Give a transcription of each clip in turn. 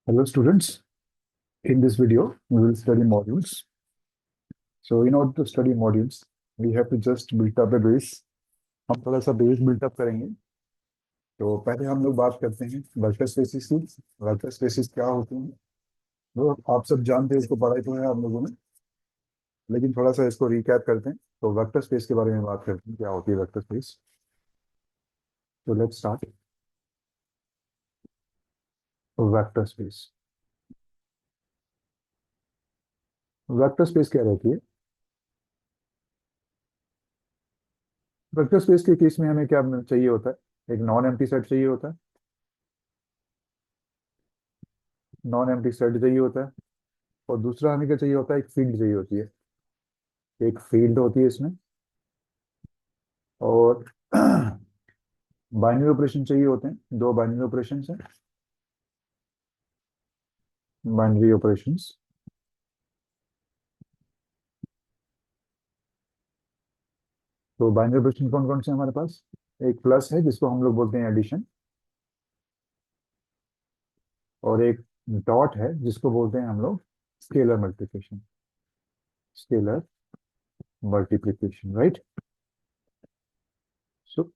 Hello students, in this video we will study modules. So in order to study modules, we have to just build up a base. हम थोड़ा सा base built up करेंगे। तो पहले हम लोग बात करते हैं वेक्टर स्पेसिस की। वेक्टर स्पेसिस क्या होती हैं वो आप सब जानते हैं, इसको पढ़ा तो है आप लोगों ने, लेकिन थोड़ा सा इसको रिकैप करते हैं। तो वेक्टर स्पेस के बारे में बात करते हैं, क्या होती है वेक्टर स्पेस। तो let's start. Vector space, vector space क्या रहती है? वेक्टर स्पेस के केस में हमें क्या चाहिए होता है? एक नॉन एम्प्टी सेट चाहिए होता है। नॉन एम्प्टी सेट चाहिए होता है। और दूसरा हमें क्या चाहिए होता है? एक फील्ड चाहिए होती है। एक फील्ड होती है इसमें। और बाइनरी ऑपरेशन चाहिए होते हैं, दो बाइनरी ऑपरेशन हैं। Binary operations. तो बाइनरी ऑपरेशन कौन कौन से हैं हमारे पास? एक प्लस है जिसको हम लोग बोलते हैं एडिशन, और एक डॉट है जिसको बोलते हैं हम लोग scalar multiplication. Scalar multiplication, right. So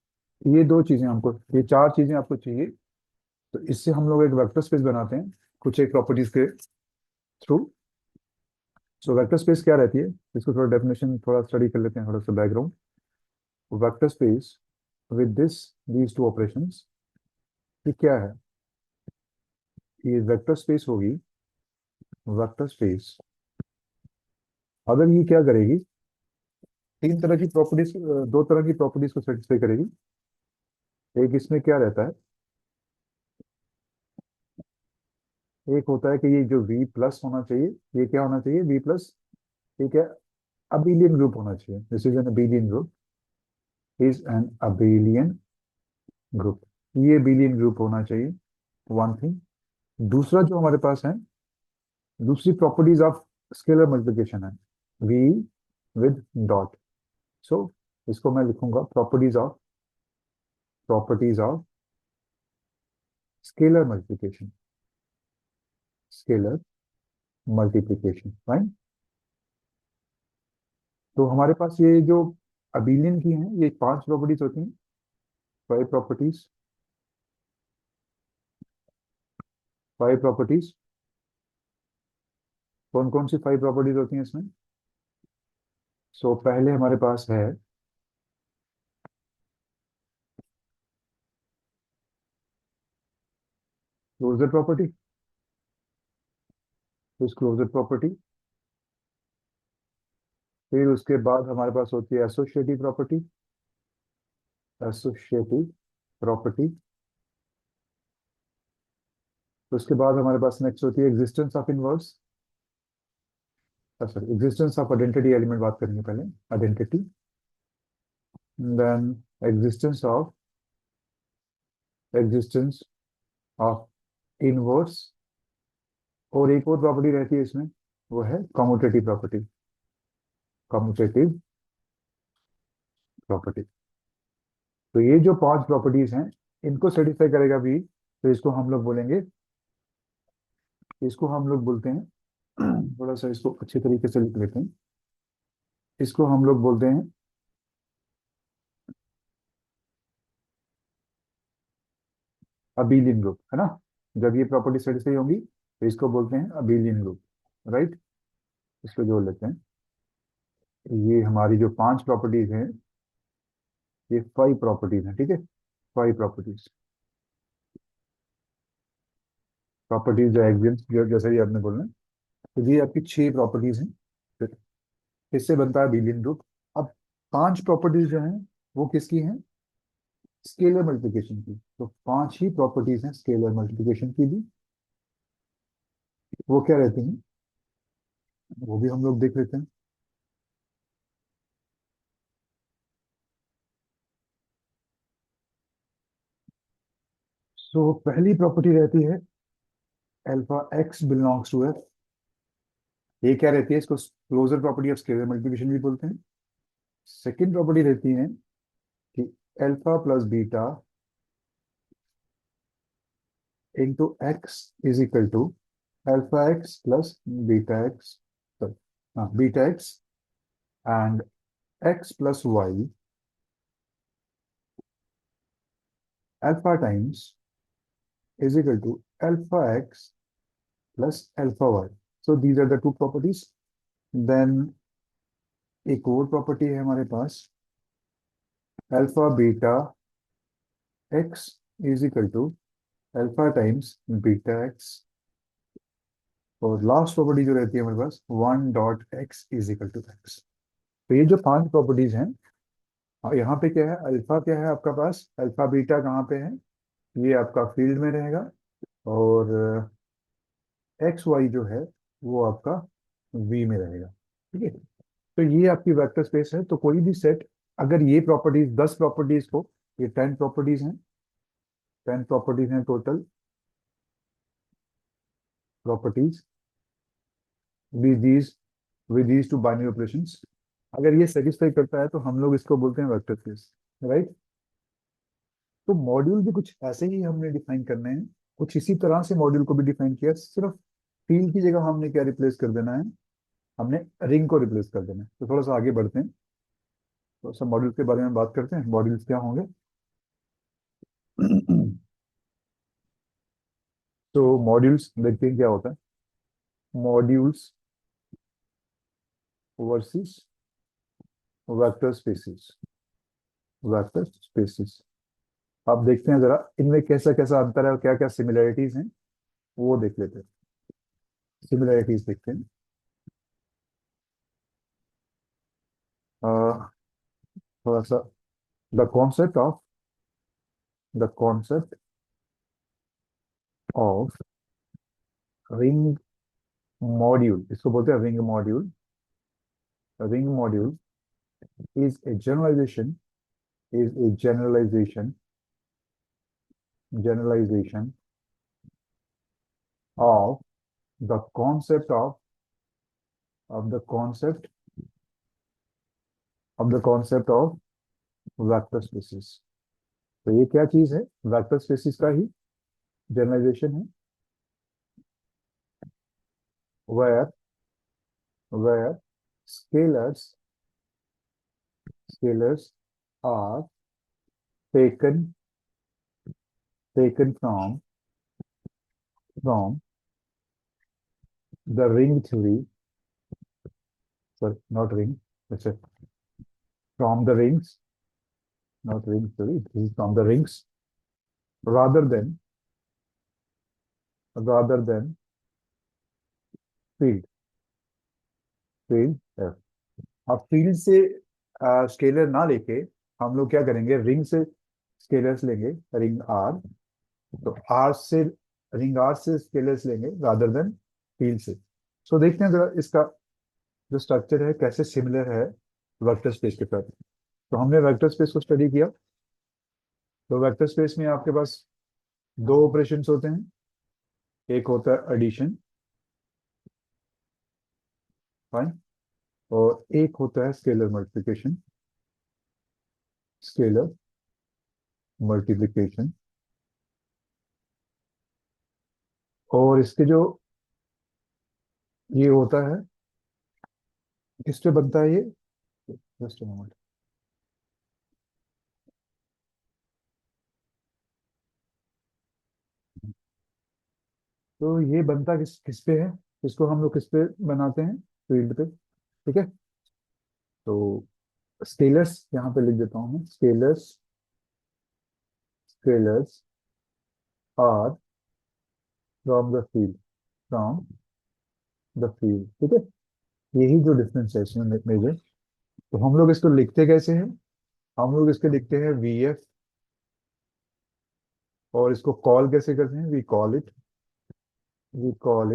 ये दो चीजें हमको, ये चार चीजें आपको चाहिए। तो इससे हम लोग एक वेक्टर स्पेस बनाते हैं कुछ एक प्रॉपर्टीज के थ्रू। सो वेक्टर स्पेस क्या रहती है, इसको थोड़ा डेफिनेशन थोड़ा स्टडी कर लेते हैं, थोड़ा सा background. Vector space with these two operations, ये क्या है? ये वेक्टर स्पेस होगी। वेक्टर स्पेस अगर ये क्या करेगी, तीन तरह की प्रॉपर्टीज, दो तरह की प्रॉपर्टीज को सेटिस्फाई करेगी। एक इसमें क्या रहता है, एक होता है कि ये जो वी प्लस होना चाहिए, ये क्या होना चाहिए? V plus. ठीक है, अबेलियन ग्रुप होना चाहिए। This is an abelian group, is an abelian group. ये अबेलियन ग्रुप होना चाहिए, वन थिंग। दूसरा जो हमारे पास है, दूसरी प्रॉपर्टीज ऑफ स्केलर मल्टीप्लिकेशन है, वी विद डॉट। सो इसको मैं लिखूंगा properties of scalar multiplication. Scalar multiplication, right. तो हमारे पास ये जो अबेलियन की हैं, ये पांच प्रॉपर्टीज होती हैं, फाइव प्रॉपर्टीज। फाइव प्रॉपर्टीज कौन कौन सी फाइव प्रॉपर्टीज होती हैं इसमें? सो पहले हमारे पास है क्लोजर प्रॉपर्टी। इस क्लोजर प्रॉपर्टी, फिर उसके बाद हमारे पास होती है एसोसिएटिव प्रॉपर्टी। Associative property. उसके बाद हमारे पास नेक्स्ट होती है existence of inverse, sorry existence of identity element बात करेंगे पहले। Identity, then existence of inverse. और एक और प्रॉपर्टी रहती है इसमें, वो है कम्यूटेटिव प्रॉपर्टी। Commutative property. तो ये जो पांच प्रॉपर्टीज हैं, इनको सेटिस्फाई करेगा भी, तो इसको हम लोग बोलेंगे, इसको हम लोग बोलते हैं थोड़ा सा इसको अच्छे तरीके से लिख लेते हैं। इसको हम लोग बोलते हैं अबेलियन ग्रुप, है ना। जब ये प्रॉपर्टी सेटिस्फाई होंगी तो इसको बोलते हैं अबेलियन ग्रुप, राइट। इसको जोड़ लेते हैं। ये हमारी जो पांच प्रॉपर्टीज हैं, ये फाइव प्रॉपर्टीज हैं, ठीक है। फाइव प्रॉपर्टीज, प्रॉपर्टीज जो एग्जिस्ट, जैसे ही आपने बोलना है। तो ये आपकी छह प्रॉपर्टीज हैं। फिर इससे बनता है अबेलियन ग्रुप। अब पांच प्रॉपर्टीज जो हैं, वो किसकी हैं? स्केलर मल्टीप्लिकेशन की। तो पांच ही प्रॉपर्टीज हैं स्केलर मल्टीप्लिकेशन की भी। वो क्या रहती हैं, वो भी हम लोग देख लेते हैं। सो पहली प्रॉपर्टी रहती है alpha x belongs to F. ये क्या रहती है, इसको closure property of scalar multiplication भी बोलते हैं। सेकंड प्रॉपर्टी रहती है कि alpha plus beta into x is equal to alpha x plus beta x, हाँ beta x and x plus y alpha times is equal to alpha x plus alpha y. So these are the two properties. Then एक और property है हमारे पास, alpha beta x is equal to alpha times beta x. और last property जो रहती है हमारे पास, one dot x is equal to x. तो ये जो पांच प्रॉपर्टीज हैं, यहाँ पे क्या है, अल्फा क्या है आपका पास, अल्फा बीटा कहाँ पे है, ये आपका फील्ड में रहेगा। और एक्स वाई जो है वो आपका वी में रहेगा। ठीक है, तो ये आपकी वेक्टर स्पेस है। तो कोई भी सेट, अगर ये प्रॉपर्टीज 10 प्रॉपर्टीज को, ये 10 प्रॉपर्टीज हैं, 10 प्रॉपर्टीज हैं total properties with these two binary operations. अगर ये सेटिस्फाई करता है तो हम लोग इसको बोलते हैं वेक्टर स्पेस, राइट। तो मॉड्यूल भी कुछ ऐसे ही हमने डिफाइन करने हैं, कुछ इसी तरह से मॉड्यूल को भी डिफाइन किया, सिर्फ फील्ड की जगह हमने क्या रिप्लेस कर देना है, हमने रिंग को रिप्लेस कर देना है। तो थोड़ा सा आगे बढ़ते हैं, तो सब मॉड्यूल के बारे में बात करते हैं, मॉड्यूल्स क्या होंगे। तो मॉड्यूल्स देखते हैं क्या होता है, modules versus vector spaces, vector spaces. आप देखते हैं जरा इनमें कैसा कैसा अंतर है और क्या क्या सिमिलरिटीज हैं, वो देख लेते हैं। सिमिलरिटीज देखते हैं। अह, थोड़ा सा, the concept of the concept of ring module, इसको बोलते हैं ring module. Ring module is a generalization, is a generalization of the concept of the concept of the concept of vector spaces. तो ये क्या चीज है, वेक्टर स्पेसिस का ही जनरलाइजेशन है। where where scalars scalars are taken taken from the ring theory, sorry not ring, let's say from the rings, not ring theory, this is from the rings, rather than rather than field field। अब field से scalar ना लेके हम लोग क्या करेंगे, ring से scalars लेंगे, रिंग आर। तो आर से, रिंग आर से स्केलर्स लेंगे रादर देन फील्ड से। सो देखते हैं जरा इसका जो स्ट्रक्चर है कैसे सिमिलर है वेक्टर स्पेस के साथ। तो हमने वेक्टर स्पेस को स्टडी किया। तो वेक्टर स्पेस में आपके पास दो ऑपरेशंस होते हैं, एक होता है एडिशन, फाइन, और एक होता है स्केलर मल्टीप्लिकेशन, स्केलर मल्टीप्लिकेशन। और इसके जो ये होता है, किस पे बनता है ये, जस्ट मोमेंट। तो ये बनता किस किस पे है, इसको हम लोग किस पे बनाते हैं, फील्ड पे। ठीक है, तो स्केलर्स यहाँ पे लिख देता हूँ मैं, scalars scalars are from the field, from the field. ठीक है, यही जो डिफरेंस है इसमें मेजर। तो हम लोग इसको लिखते कैसे हैं, हम लोग इसको लिखते हैं वी एफ, और इसको कॉल कैसे करते हैं, we call it we call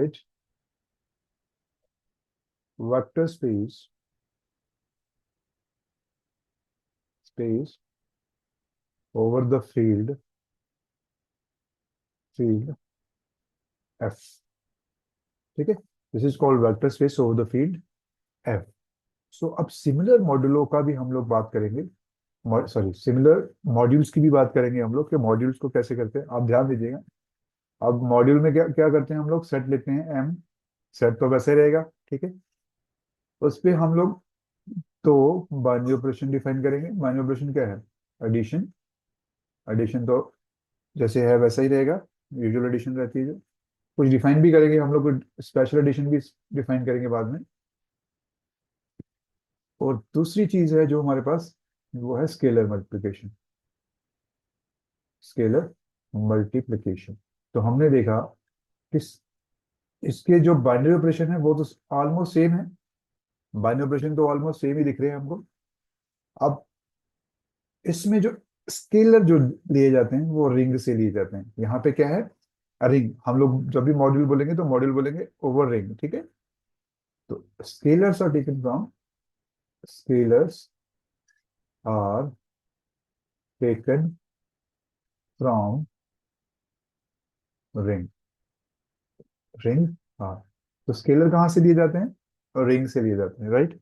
it vector space over the field F. ठीक है, this is called vector space over the field F. So अब सिमिलर मॉड्यूलों का भी हम लोग बात करेंगे, सॉरी सिमिलर मॉड्यूल्स की भी बात करेंगे हम लोग कि मॉड्यूल्स को कैसे करते हैं, आप ध्यान दीजिएगा। अब मॉड्यूल में क्या क्या करते हैं हम लोग, सेट लेते हैं एम, सेट तो वैसे रहेगा, ठीक है। उस पे हम लोग तो बाइनरी ऑपरेशन डिफाइन करेंगे। बाइनरी ऑपरेशन क्या है, एडिशन। एडिशन तो जैसे है वैसा ही रहेगा, यूजुअल एडिशन रहती है जो। कुछ डिफाइन भी करेंगे हम लोग, कुछ स्पेशल एडिशन भी डिफाइन करेंगे बाद में। और दूसरी चीज है जो हमारे पास, वो है स्केलर मल्टीप्लिकेशन। स्केलर मल्टीप्लिकेशन, तो हमने देखा कि इसके जो बाइनरी ऑपरेशन है वो तो ऑलमोस्ट सेम है। बाइनरी ऑपरेशन तो ऑलमोस्ट सेम ही दिख रहे हैं हमको। अब इसमें जो स्केलर जो लिए जाते हैं वो रिंग से लिए जाते हैं। यहाँ पे क्या है, रिंग। हम लोग जब भी मॉड्यूल बोलेंगे तो मॉड्यूल बोलेंगे ओवर रिंग, ठीक है। तो scalars are taken from, scalars are taken from ring. Ring, हाँ। तो स्केलर कहाँ से लिए जाते हैं, रिंग से लिए जाते हैं, राइट।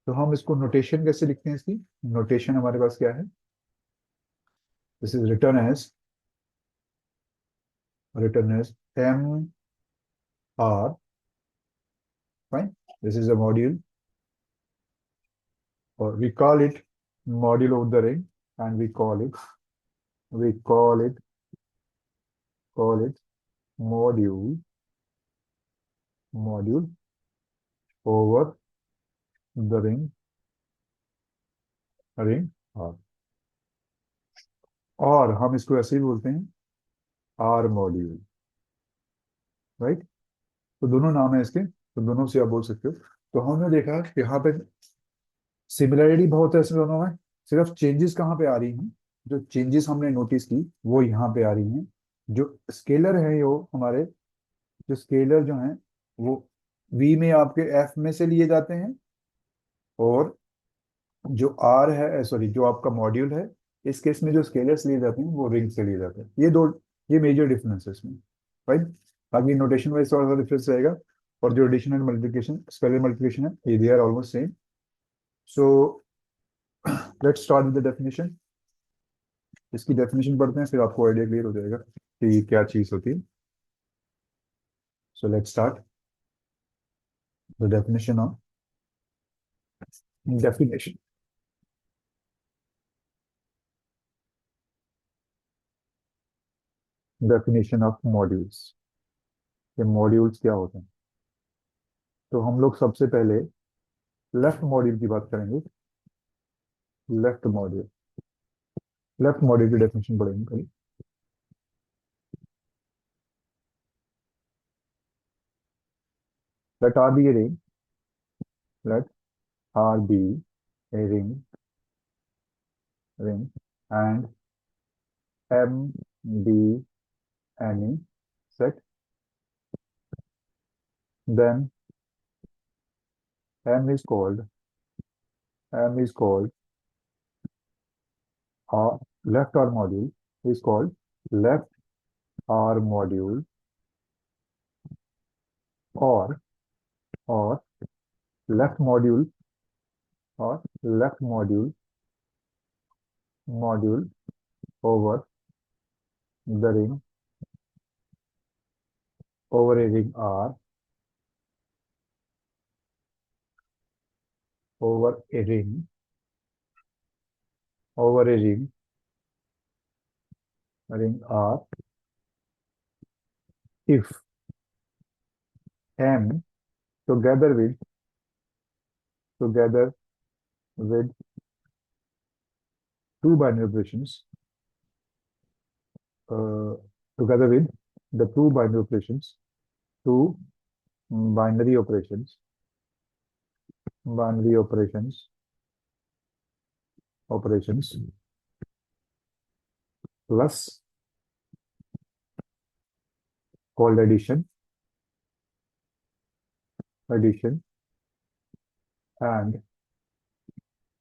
तो हम इसको नोटेशन कैसे लिखते हैं, इसकी नोटेशन हमारे पास क्या है, this is written as M R, fine. This is a module, or we call it module of the ring, and we call it module over the ring R। और हम इसको ऐसे ही बोलते हैं आर मॉड्यूल, राइट। तो दोनों नाम है इसके, तो दोनों से आप बोल सकते हो। तो हमने देखा कि यहाँ पे सिमिलरिटी बहुत है इसमें दोनों में। सिर्फ चेंजेस कहाँ पे आ रही हैं, जो चेंजेस हमने नोटिस की वो यहाँ पे आ रही हैं। जो स्केलर है वो हमारे, जो स्केलर जो हैं वो वी में आपके एफ में से लिए जाते हैं। और जो आर है, सॉरी, जो आपका मॉड्यूल है, इस केस में जो स्केलर्स लिए जाते हैं वो रिंग से लिए जाते हैं। ये दो, ये मेजर डिफरेंस है इसमें, राइट। बाकी नोटेशन वाइज थोड़ा सा डिफरेंस रहेगा। और जो addition and multiplication, scalar multiplication है, ये they are almost same. So let's start with the definition. इसकी डेफिनेशन पढ़ते हैं, फिर आपको आइडिया क्लियर हो जाएगा कि क्या चीज होती है। सो let's start the definition of definition definition of modules. ये मॉड्यूल्स क्या होते हैं, तो हम लोग सबसे पहले लेफ्ट मॉड्यूल की बात करेंगे। लेफ्ट मॉड्यूल, लेफ्ट मॉड्यूल की डेफिनेशन पढ़ेंगे पहले। Let R be a ring, let R be a ring and M be any set, then m is called uh, left R module is called left R module, or left module, or left module over the ring, over a ring R, over a ring, over a ring R, if m together with together with two binary operations, uh, together with the two two binary operations binary operations plus called addition and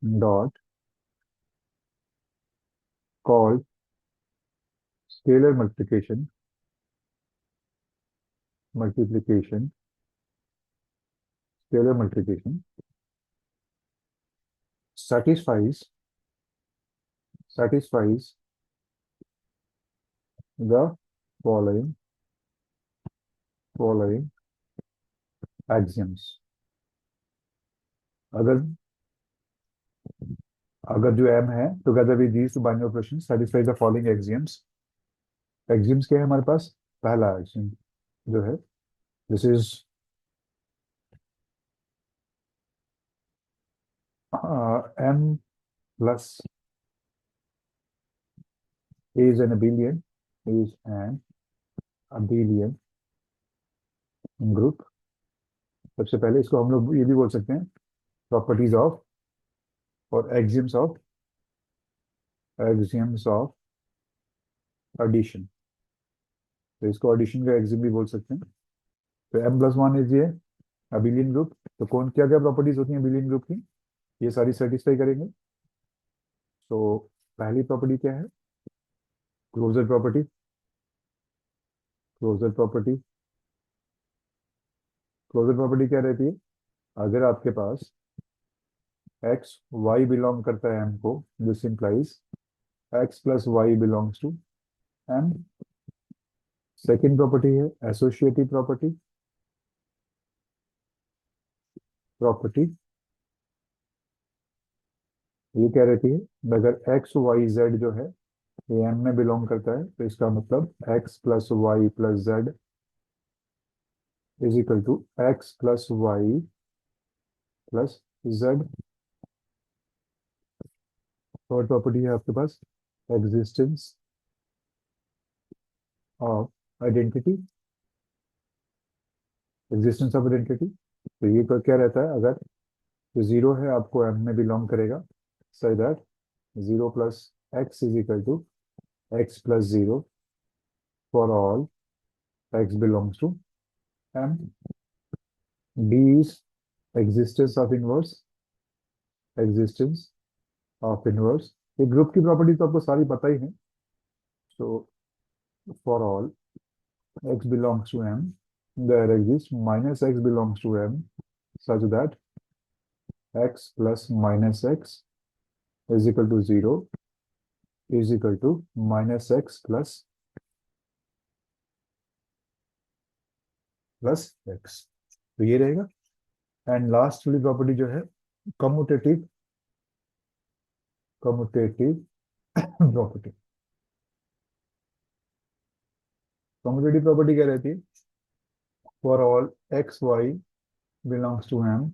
dot called scalar multiplication scalar multiplication satisfies satisfies the following axioms. अगर अगर जो m है, together with these two binary operations satisfy the following axioms. axioms क्या है हमारे पास? पहला axiom जो है, this is m plus is an abelian group. सबसे पहले इसको हम लोग ये भी बोल सकते हैं प्रॉपर्टीज ऑफ और axioms ऑफ एडिशन. तो इसको एडिशन का एक्सियम भी बोल सकते हैं. तो m+1 इज ये अबिलियन ग्रुप. तो कौन क्या क्या प्रॉपर्टीज होती हैं अबिलियन ग्रुप की, ये सारी सेटिस्फाई करेंगे. तो पहली प्रॉपर्टी क्या है? Closure property. Closure property closure property क्या रहती है? अगर आपके पास x y बिलोंग करता है m को, this implies x plus Y belongs to m. Second property है एसोसिएटिव प्रॉपर्टी. प्रॉपर्टी ये क्या रहती है? अगर x y z जो है ये m में बिलोंग करता है, तो इसका मतलब x plus y plus z is equal to x plus y plus z. Third property है आपके पास existence of identity. Existence of identity तो ये क्या रहता है? अगर जो जीरो है आपको m में बिलोंग करेगा, so that zero plus X is equal to x plus zero for all x belongs to m. D is existence of inverse. existence of inverse. ये ग्रुप की प्रॉपर्टी तो आपको सारी पता ही है. So for all x belongs to m, there exists minus x belongs to m such that x plus minus x is equal to 0 is equal to minus x plus x. तो ये रहेगा. And last वाली property जो है commutative property. Commutative property क्या रहती है? For all x Y belongs to m,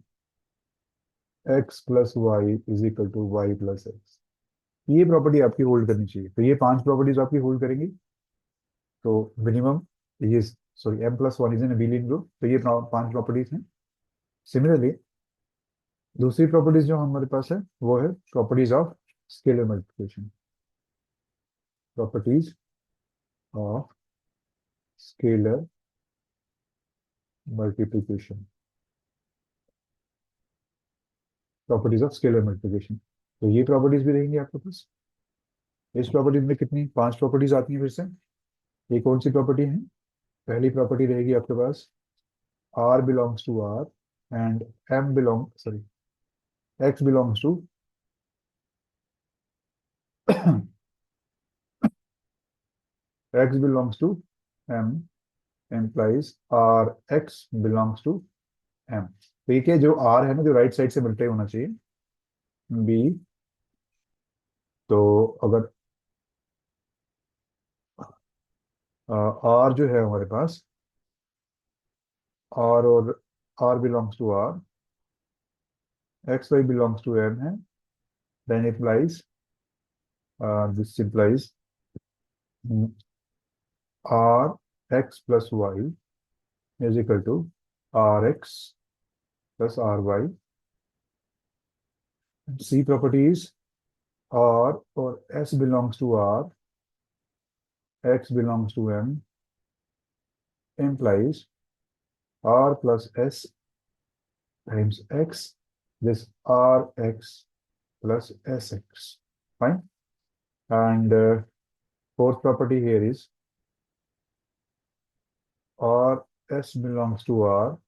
x plus Y is equal to Y plus X. ये प्रॉपर्टी आपकी होल्ड करनी चाहिए. तो ये 5 प्रॉपर्टीज आपकी होल्ड करेंगी. तो मिनिमम ये sorry m+1 is an abelian group. तो ये 5 प्रॉपर्टीज हैं. सिमिलरली दूसरी प्रॉपर्टीज जो हमारे पास है वो है properties of scalar multiplication. Properties of scalar multiplication. Properties of scalar multiplication. तो ये प्रॉपर्टीज भी रहेंगी आपके पास. इस प्रॉपर्टीज में कितनी 5 प्रॉपर्टीज आती हैं फिर से. ये कौन सी प्रॉपर्टी है? पहली प्रॉपर्टी रहेगी आपके पास r belongs to r and x belongs to x belongs to m implies r x belongs to m. ठीक है, जो r है ना जो राइट साइड से मल्टीप्लाई होना चाहिए b. तो अगर r जो है हमारे पास r और r belongs to r, x y belongs to m है, then it implies this implies r x plus y is equal to r x plus r y. C property is r or s belongs to r, x belongs to m implies r plus s times x, this r x plus sx. Fine. And fourth property here is r s belongs to r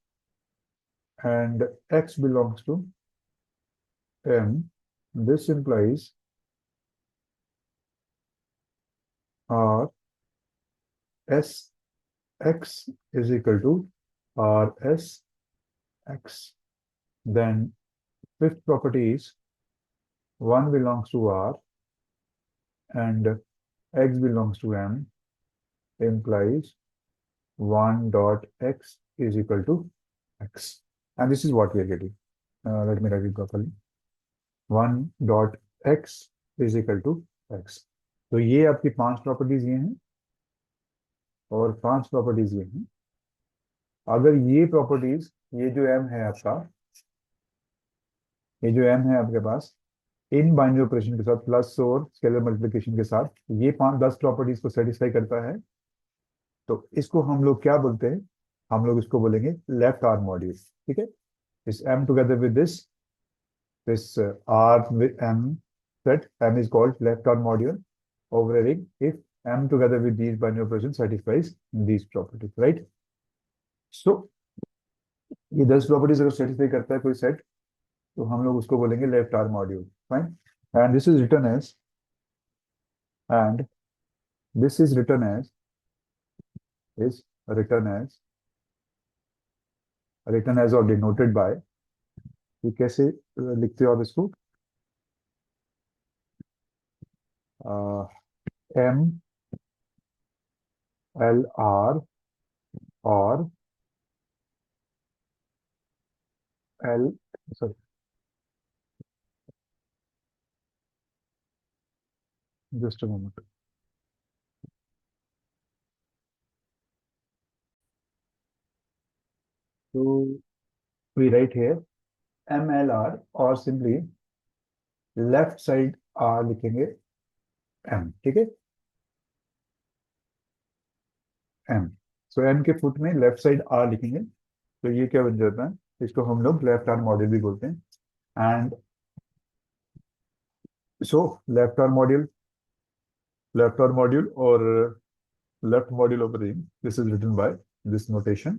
and x belongs to m. This implies R S x is equal to R S X. Then fifth property is 1 belongs to R and X belongs to M, implies 1 dot X is equal to X. And this is what we are getting. Let me write it properly. 1 dot X is equal to X. तो ये आपकी 5 properties ये हैं और 5 properties ये हैं. अगर ये प्रॉपर्टीज, ये जो M है आपका, ये जो M है आपके पास, इन बाइनरी ऑपरेशन के साथ प्लस और स्केलर मल्टीप्लिकेशन के साथ ये 5-10 प्रॉपर्टीज को सेटिस्फाई करता है, तो इसको हम लोग क्या बोलते हैं? हम लोग इसको बोलेंगे लेफ्ट आर्म मॉड्यूल. ठीक है. इस M together with this R with M set M is called left arm module operating if M together with these binary operation satisfies these properties, right? So ये 10 प्रॉपर्टीज अगर satisfy करता है कोई set, तो हम लोग उसको बोलेंगे left R module. Fine. And this is written as and this is written as is written as or denoted by. ये कैसे लिखते हो आप इसको? एम एल आर और L, sorry, just a moment. तो we write here M L R और simply left side R लिखेंगे एम. ठीक है. एम. सो एम के फुट में लेफ्ट साइड आर लिखेंगे, तो ये क्या बन जाता है? इसको हम लोग लेफ्ट आर्म मॉड्यूल भी बोलते हैं. And so left R module और left module operating, this is written by this notation.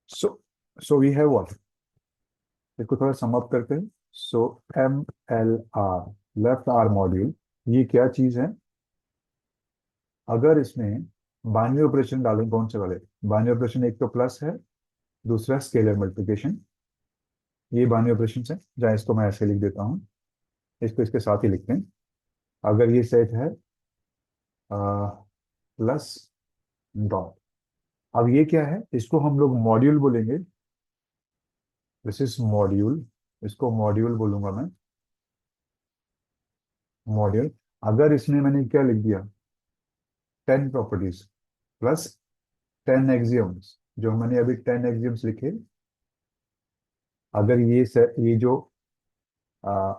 So we have what, इसको थोड़ा सम अप करते हैं. So M L R left R module, ये क्या चीज है? अगर इसमें बाइनरी ऑपरेशन डालें, कौन से वाले बाइनरी ऑपरेशन? एक तो प्लस है, दूसरा स्केलर मल्टीप्लिकेशन. ये बाइनरी ऑपरेशन है, जहाँ इसको मैं ऐसे लिख देता हूँ, इसको इसके साथ ही लिखते हैं. अगर ये सेट है प्लस डॉट, अब ये क्या है? इसको हम लोग मॉड्यूल बोलेंगे. दिस इज मॉड्यूल, इसको मॉड्यूल बोलूंगा मैं, मॉड्यूल. अगर इसमें मैंने क्या लिख दिया? 10 प्रॉपर्टीज प्लस 10 एक्सियम्स, जो मैंने अभी 10 एक्सियम्स लिखे. अगर ये आ,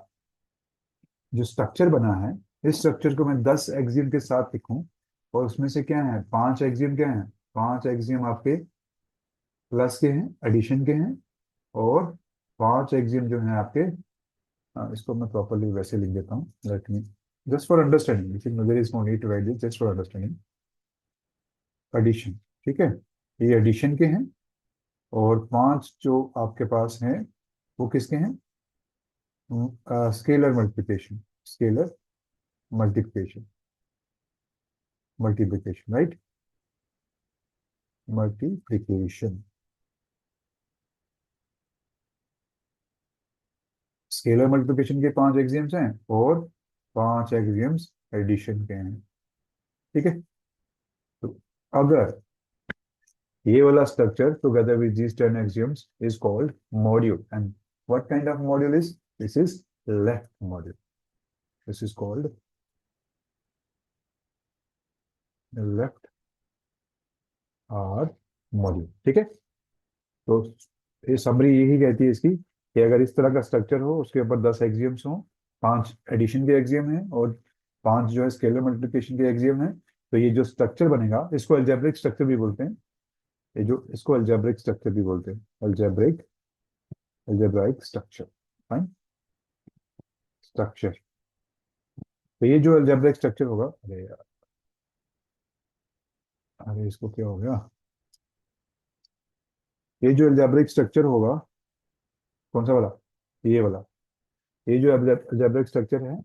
जो स्ट्रक्चर बना है, इस स्ट्रक्चर को मैं 10 एक्सियम के साथ लिखूं, और उसमें से क्या है? 5 एक्सियम क्या है? 5 एक्सियम आपके प्लस के हैं, एडिशन के हैं, और 5 एक्सियम जो है आपके, इसको मैं प्रॉपरली वैसे लिख देता हूँ. Let me just for understanding, there is no need to write this, just for understanding. Addition, ठीक है, ये एडिशन के हैं. और 5 जो आपके पास हैं वो किसके हैं? Scalar multiplication, scalar multiplication, multiplication, right, multiplication. Scalar multiplication के 5 एक्सियम्स हैं और 5 एक्सियम्स एडिशन के हैं. ठीक है. तो अगर ये वाला structure together with these 10 axioms is called module. And what kind of module is this? Is left module. This is called left R module. ठीक है. तो ये समरी यही कहती है इसकी, कि अगर इस तरह का स्ट्रक्चर हो, उसके ऊपर 10 एक्सियम्स हो, 5 एडिशन के एक्सियम हैं और 5 जो है स्केलर मल्टीप्लिकेशन के एक्सियम है, तो ये जो स्ट्रक्चर बनेगा, इसको अलजेब्रिक स्ट्रक्चर भी बोलते हैं. ये जो, इसको अलजेब्रिक स्ट्रक्चर भी बोलते हैं, अलजेब्राइक स्ट्रक्चर. फाइन. स्ट्रक्चर. तो ये जो अलजेब्रिक स्ट्रक्चर होगा, अरे यार, अरे इसको क्या हो गया? ये जो अलजेब्रिक स्ट्रक्चर होगा, कौन सा वाला? ये वाला. ये जो अलजेब्रिक स्ट्रक्चर है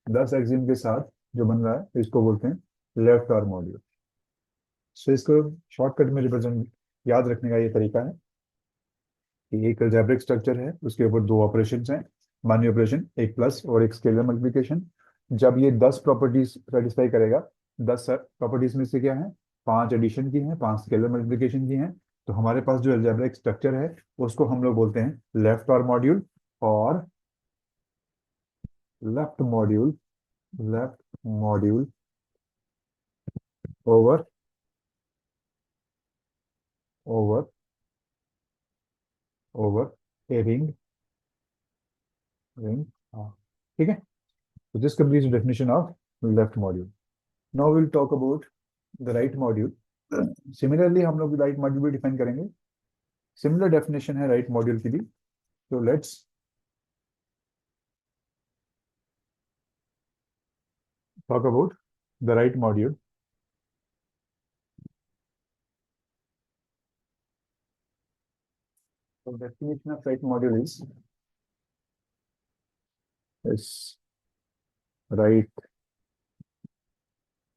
10 एक्सियम के साथ, जो बन रहा है इसको बोलते हैं लेफ्ट आर्म मॉड्यूल। सो इसको शॉर्टकट में रिप्रेजेंट याद रखने का ये तरीका है कि एक अलजेब्रिक स्ट्रक्चर है, उसके ऊपर दो ऑपरेशंस हैं, मान्य ऑपरेशन, एक प्लस और एक स्केलर मल्टीप्लिकेशन। जब ये 10 प्रॉपर्टीज सेटिस्फाई करेगा, 10 प्रॉपर्टीज में से क्या है, 5 एडिशन की हैं, 5 स्केलर मल्टीप्लिकेशन की हैं, तो हमारे पास जो अलजेब्रिक स्ट्रक्चर है उसको हम लोग बोलते हैं लेफ्ट आर्म मॉड्यूल। और left module, left module over over over ए रिंग, रिंग, हाँ, ठीक है। तो this completes the definition of left module. Now we'll talk about the right module. Similarly हम लोग right module भी डिफाइन करेंगे। सिमिलर डेफिनेशन है right module की भी। तो let's talk about the right module. So definition of right module is right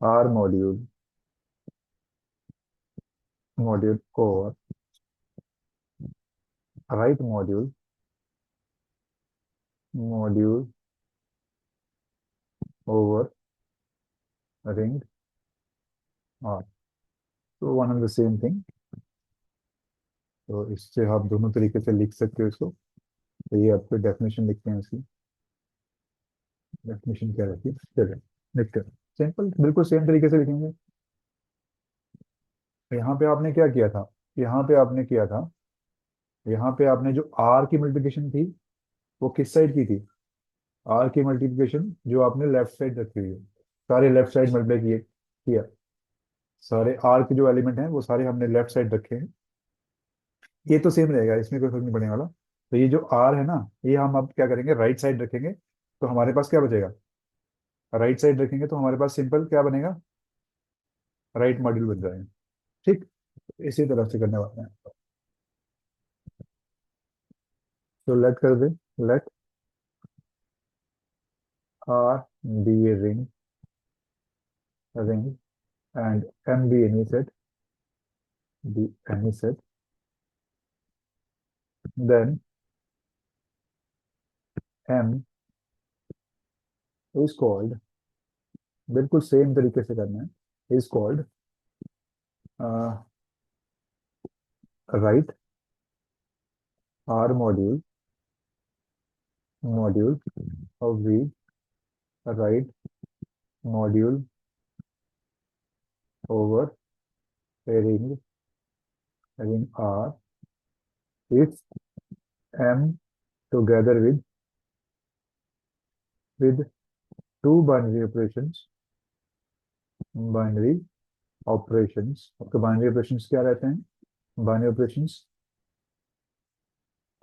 R module, module or right module, module over ring R. So one and the same thing. तो इससे आप दोनों तरीके से लिख सकते हो इसको। तो ये आपको डेफिनेशन लिखते हैं इसकी। डेफिनेशन क्या रहती है, चलिए लिखते हैं। सिंपल, बिल्कुल सेम तरीके से लिखेंगे। यहाँ पे आपने क्या किया था, यहाँ पे आपने किया था, यहाँ पे आपने जो आर की मल्टीप्लिकेशन थी वो किस साइड की थी, आर की मल्टीप्लिकेशन जो आपने लेफ्ट साइड रखी हुई है, सारे लेफ्ट साइड मल्टीप्लाई किए किया, सारे आर के जो एलिमेंट हैं वो सारे हमने लेफ्ट साइड रखे हैं। ये तो सेम रहेगा, इसमें कोई फर्क नहीं पड़ने वाला। तो ये जो आर है ना, ये हम अब क्या करेंगे, राइट साइड रखेंगे, तो हमारे पास क्या बचेगा, राइट साइड रखेंगे तो हमारे पास सिंपल क्या बनेगा, राइट मॉड्यूल बन जाएगा। ठीक, इसी तरह से करने वाले हैं। तो लेट कर दे, let R be a ring, ring and M be any set, be any set, then M is called, बिल्कुल सेम तरीके से करना है, is called right R module, module of V, right module over ring, ring R, if M together with two binary operations, binary operations, आपके binary operations क्या रहते हैं, binary operations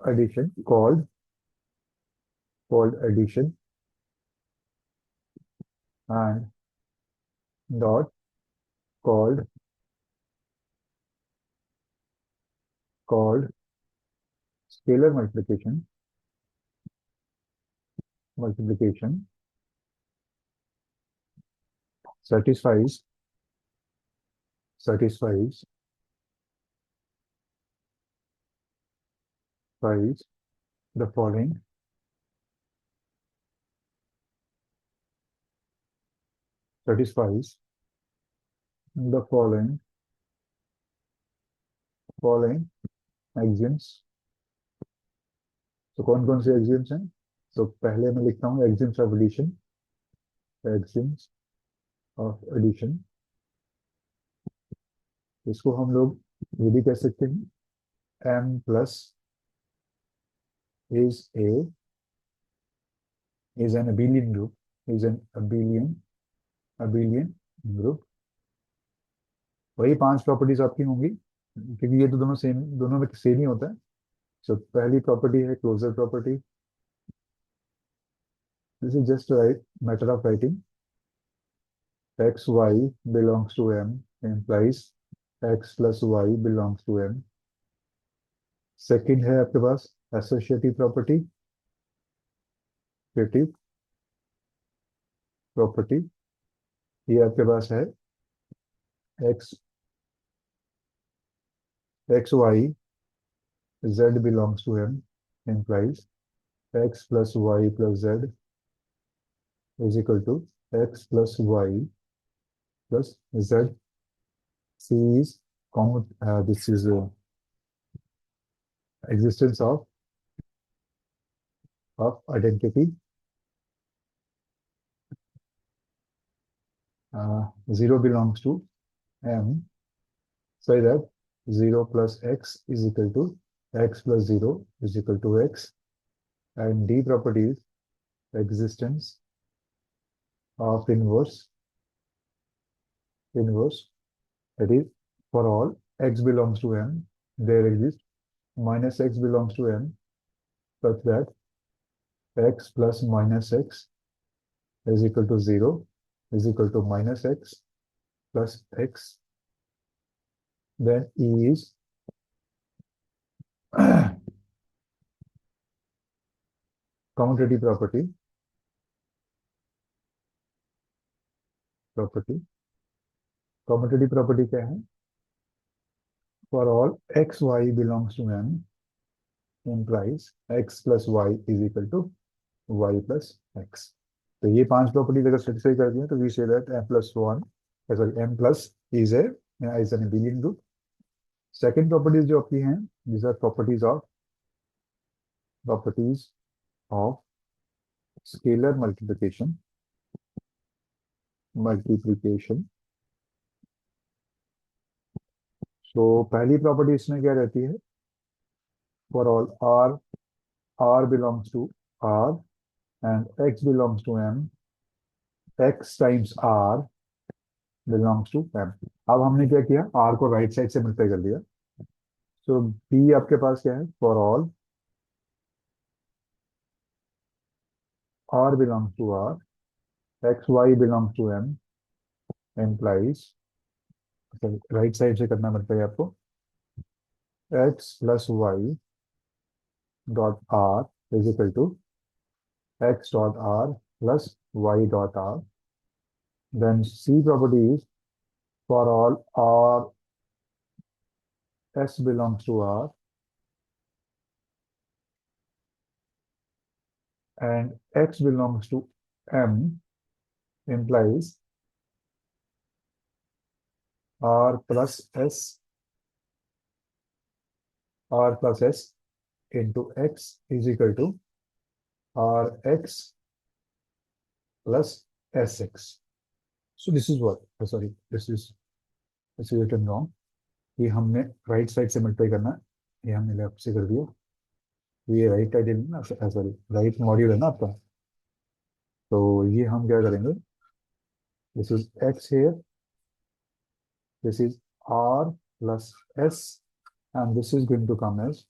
addition, called addition, and dot called scalar multiplication satisfies satisfies satisfies the following, satisfies the following axioms। तो कौन कौन से axioms हैं, तो पहले मैं लिखता हूँ axioms of addition, axioms of addition। इसको हम लोग ये भी कह सकते हैं, m plus is an abelian group, is an abelian group। वही 5 प्रॉपर्टीज आपकी होंगी, क्योंकि ये तो दोनों सेम, दोनों में सेम ही होता है। सो पहली प्रॉपर्टी है closure property. This is just right matter of writing, X Y belongs to M implies x plus y belongs to m। Second है आपके पास एसोसिएटिव प्रॉपर्टी, एसोसिएटिव प्रॉपर्टी, ये आपके पास है X X Y z belongs to m implies x plus y plus z is equal to x plus y plus z. C is common. This is existence of identity. 0 belongs to m, so that 0 plus x is equal to x plus 0 is equal to x, and D property is existence of inverse, that is, for all x belongs to m, there exists minus x belongs to m, such that x plus minus x is equal to 0 is equal to minus x plus x. Then E is commutative property. Commutative property क्या है? For all x y belongs to m implies x plus y is equal to y plus x. तो ये पांच properties अगर satisfy कर दिए तो we say that m plus 1 sorry m plus is an abelian group. Second properties जो आपकी हैं, these are properties of scalar multiplication. So पहली प्रॉपर्टी इसमें क्या रहती है? For all r belongs to r and x belongs to m, x times r belongs to m. अब हमने क्या किया? r को राइट साइड से मल्टीप्लाई कर दिया. So b आपके पास क्या है? For all r belongs to r, x y belongs to m implies, right side से करना मल्टीप्लाई आपको, x plus y dot r is equal to x dot r plus y dot r. Then C property is for all r s belongs to r and x belongs to m implies r plus s into x is equal to rx plus sx. So this is what, sorry, this is written wrong. ये हमने right side से multiply करना है, ये हमने left से कर दिया. ये राइट आइडियल ना, सॉरी राइट मॉड्यूल है ना आपका. तो ये हम क्या करेंगे? This is x here, this is r plus s, and this is going to come as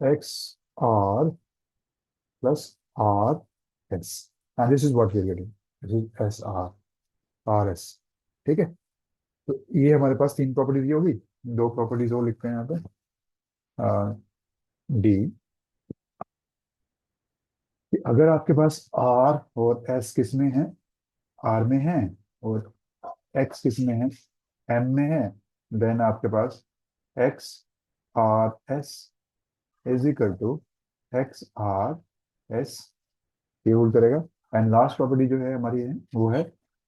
x r plus r s, and this is what we are getting. This is s r r s. ठीक है. तो ये हमारे पास तीन properties ये होगी. दो properties और लिखते हैं यहाँ पे. डी कि अगर आपके पास r और s किस में है? r में है, और x किस में है? m में है. देन आपके पास x r s is equal to x r s, ये होल्ड करेगा. एंड लास्ट प्रॉपर्टी जो है हमारी है वो है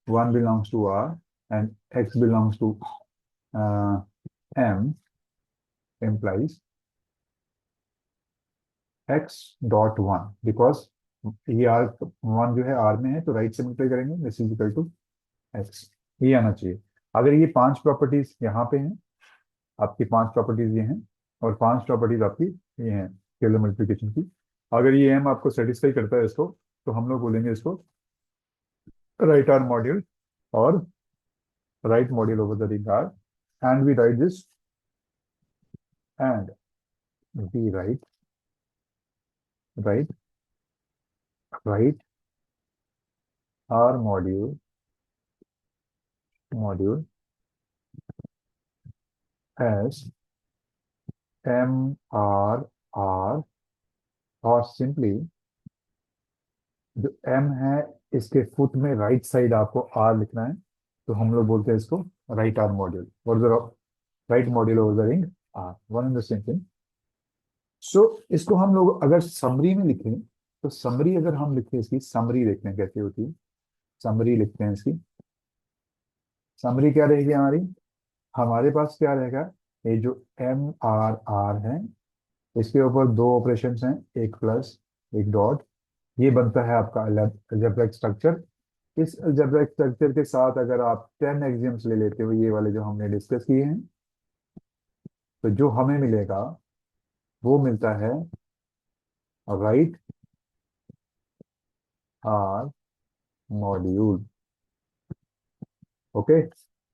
1 belongs to r and x belongs to m implies x dot 1, because ये r 1 जो है r में है तो राइट से मल्टीप्लाई करेंगे, this is equal to x. ये आना चाहिए. अगर ये पांच प्रॉपर्टीज यहाँ पे हैं, आपकी पांच प्रॉपर्टीज ये हैं, और पांच प्रॉपर्टीज आपकी ये हैं स्केलर मल्टीप्लिकेशन की. अगर ये m आपको सेटिस्फाई करता है इसको, तो हम लोग बोलेंगे इसको राइट आर मॉड्यूल और right module over the ring R, and we write this, and we write right right R module as m r r, और सिंपली जो m है इसके फुट में राइट साइड आपको आर लिखना है, तो हम लोग बोलते हैं इसको राइट आर मॉड्यूल, और the right module of the ring R, one and the same thing. So इसको हम लोग अगर समरी में लिखें, तो समरी अगर हम लिखें, इसकी समरी देखते हैं कैसे होती है। समरी लिखते हैं इसकी। समरी क्या रहेगी हमारी? हमारे पास क्या रहेगा? ये जो एम आर आर है, इसके ऊपर दो ऑपरेशन हैं, एक प्लस एक डॉट। ये बनता है आपका अलजेब्रिक स्ट्रक्चर। इस अलजेब्रिक स्ट्रक्चर के साथ अगर आप 10 एक्सियम्स ले लेते हो, ये वाले जो हमने डिस्कस किए हैं, तो जो हमें मिलेगा वो मिलता है right R module. Okay,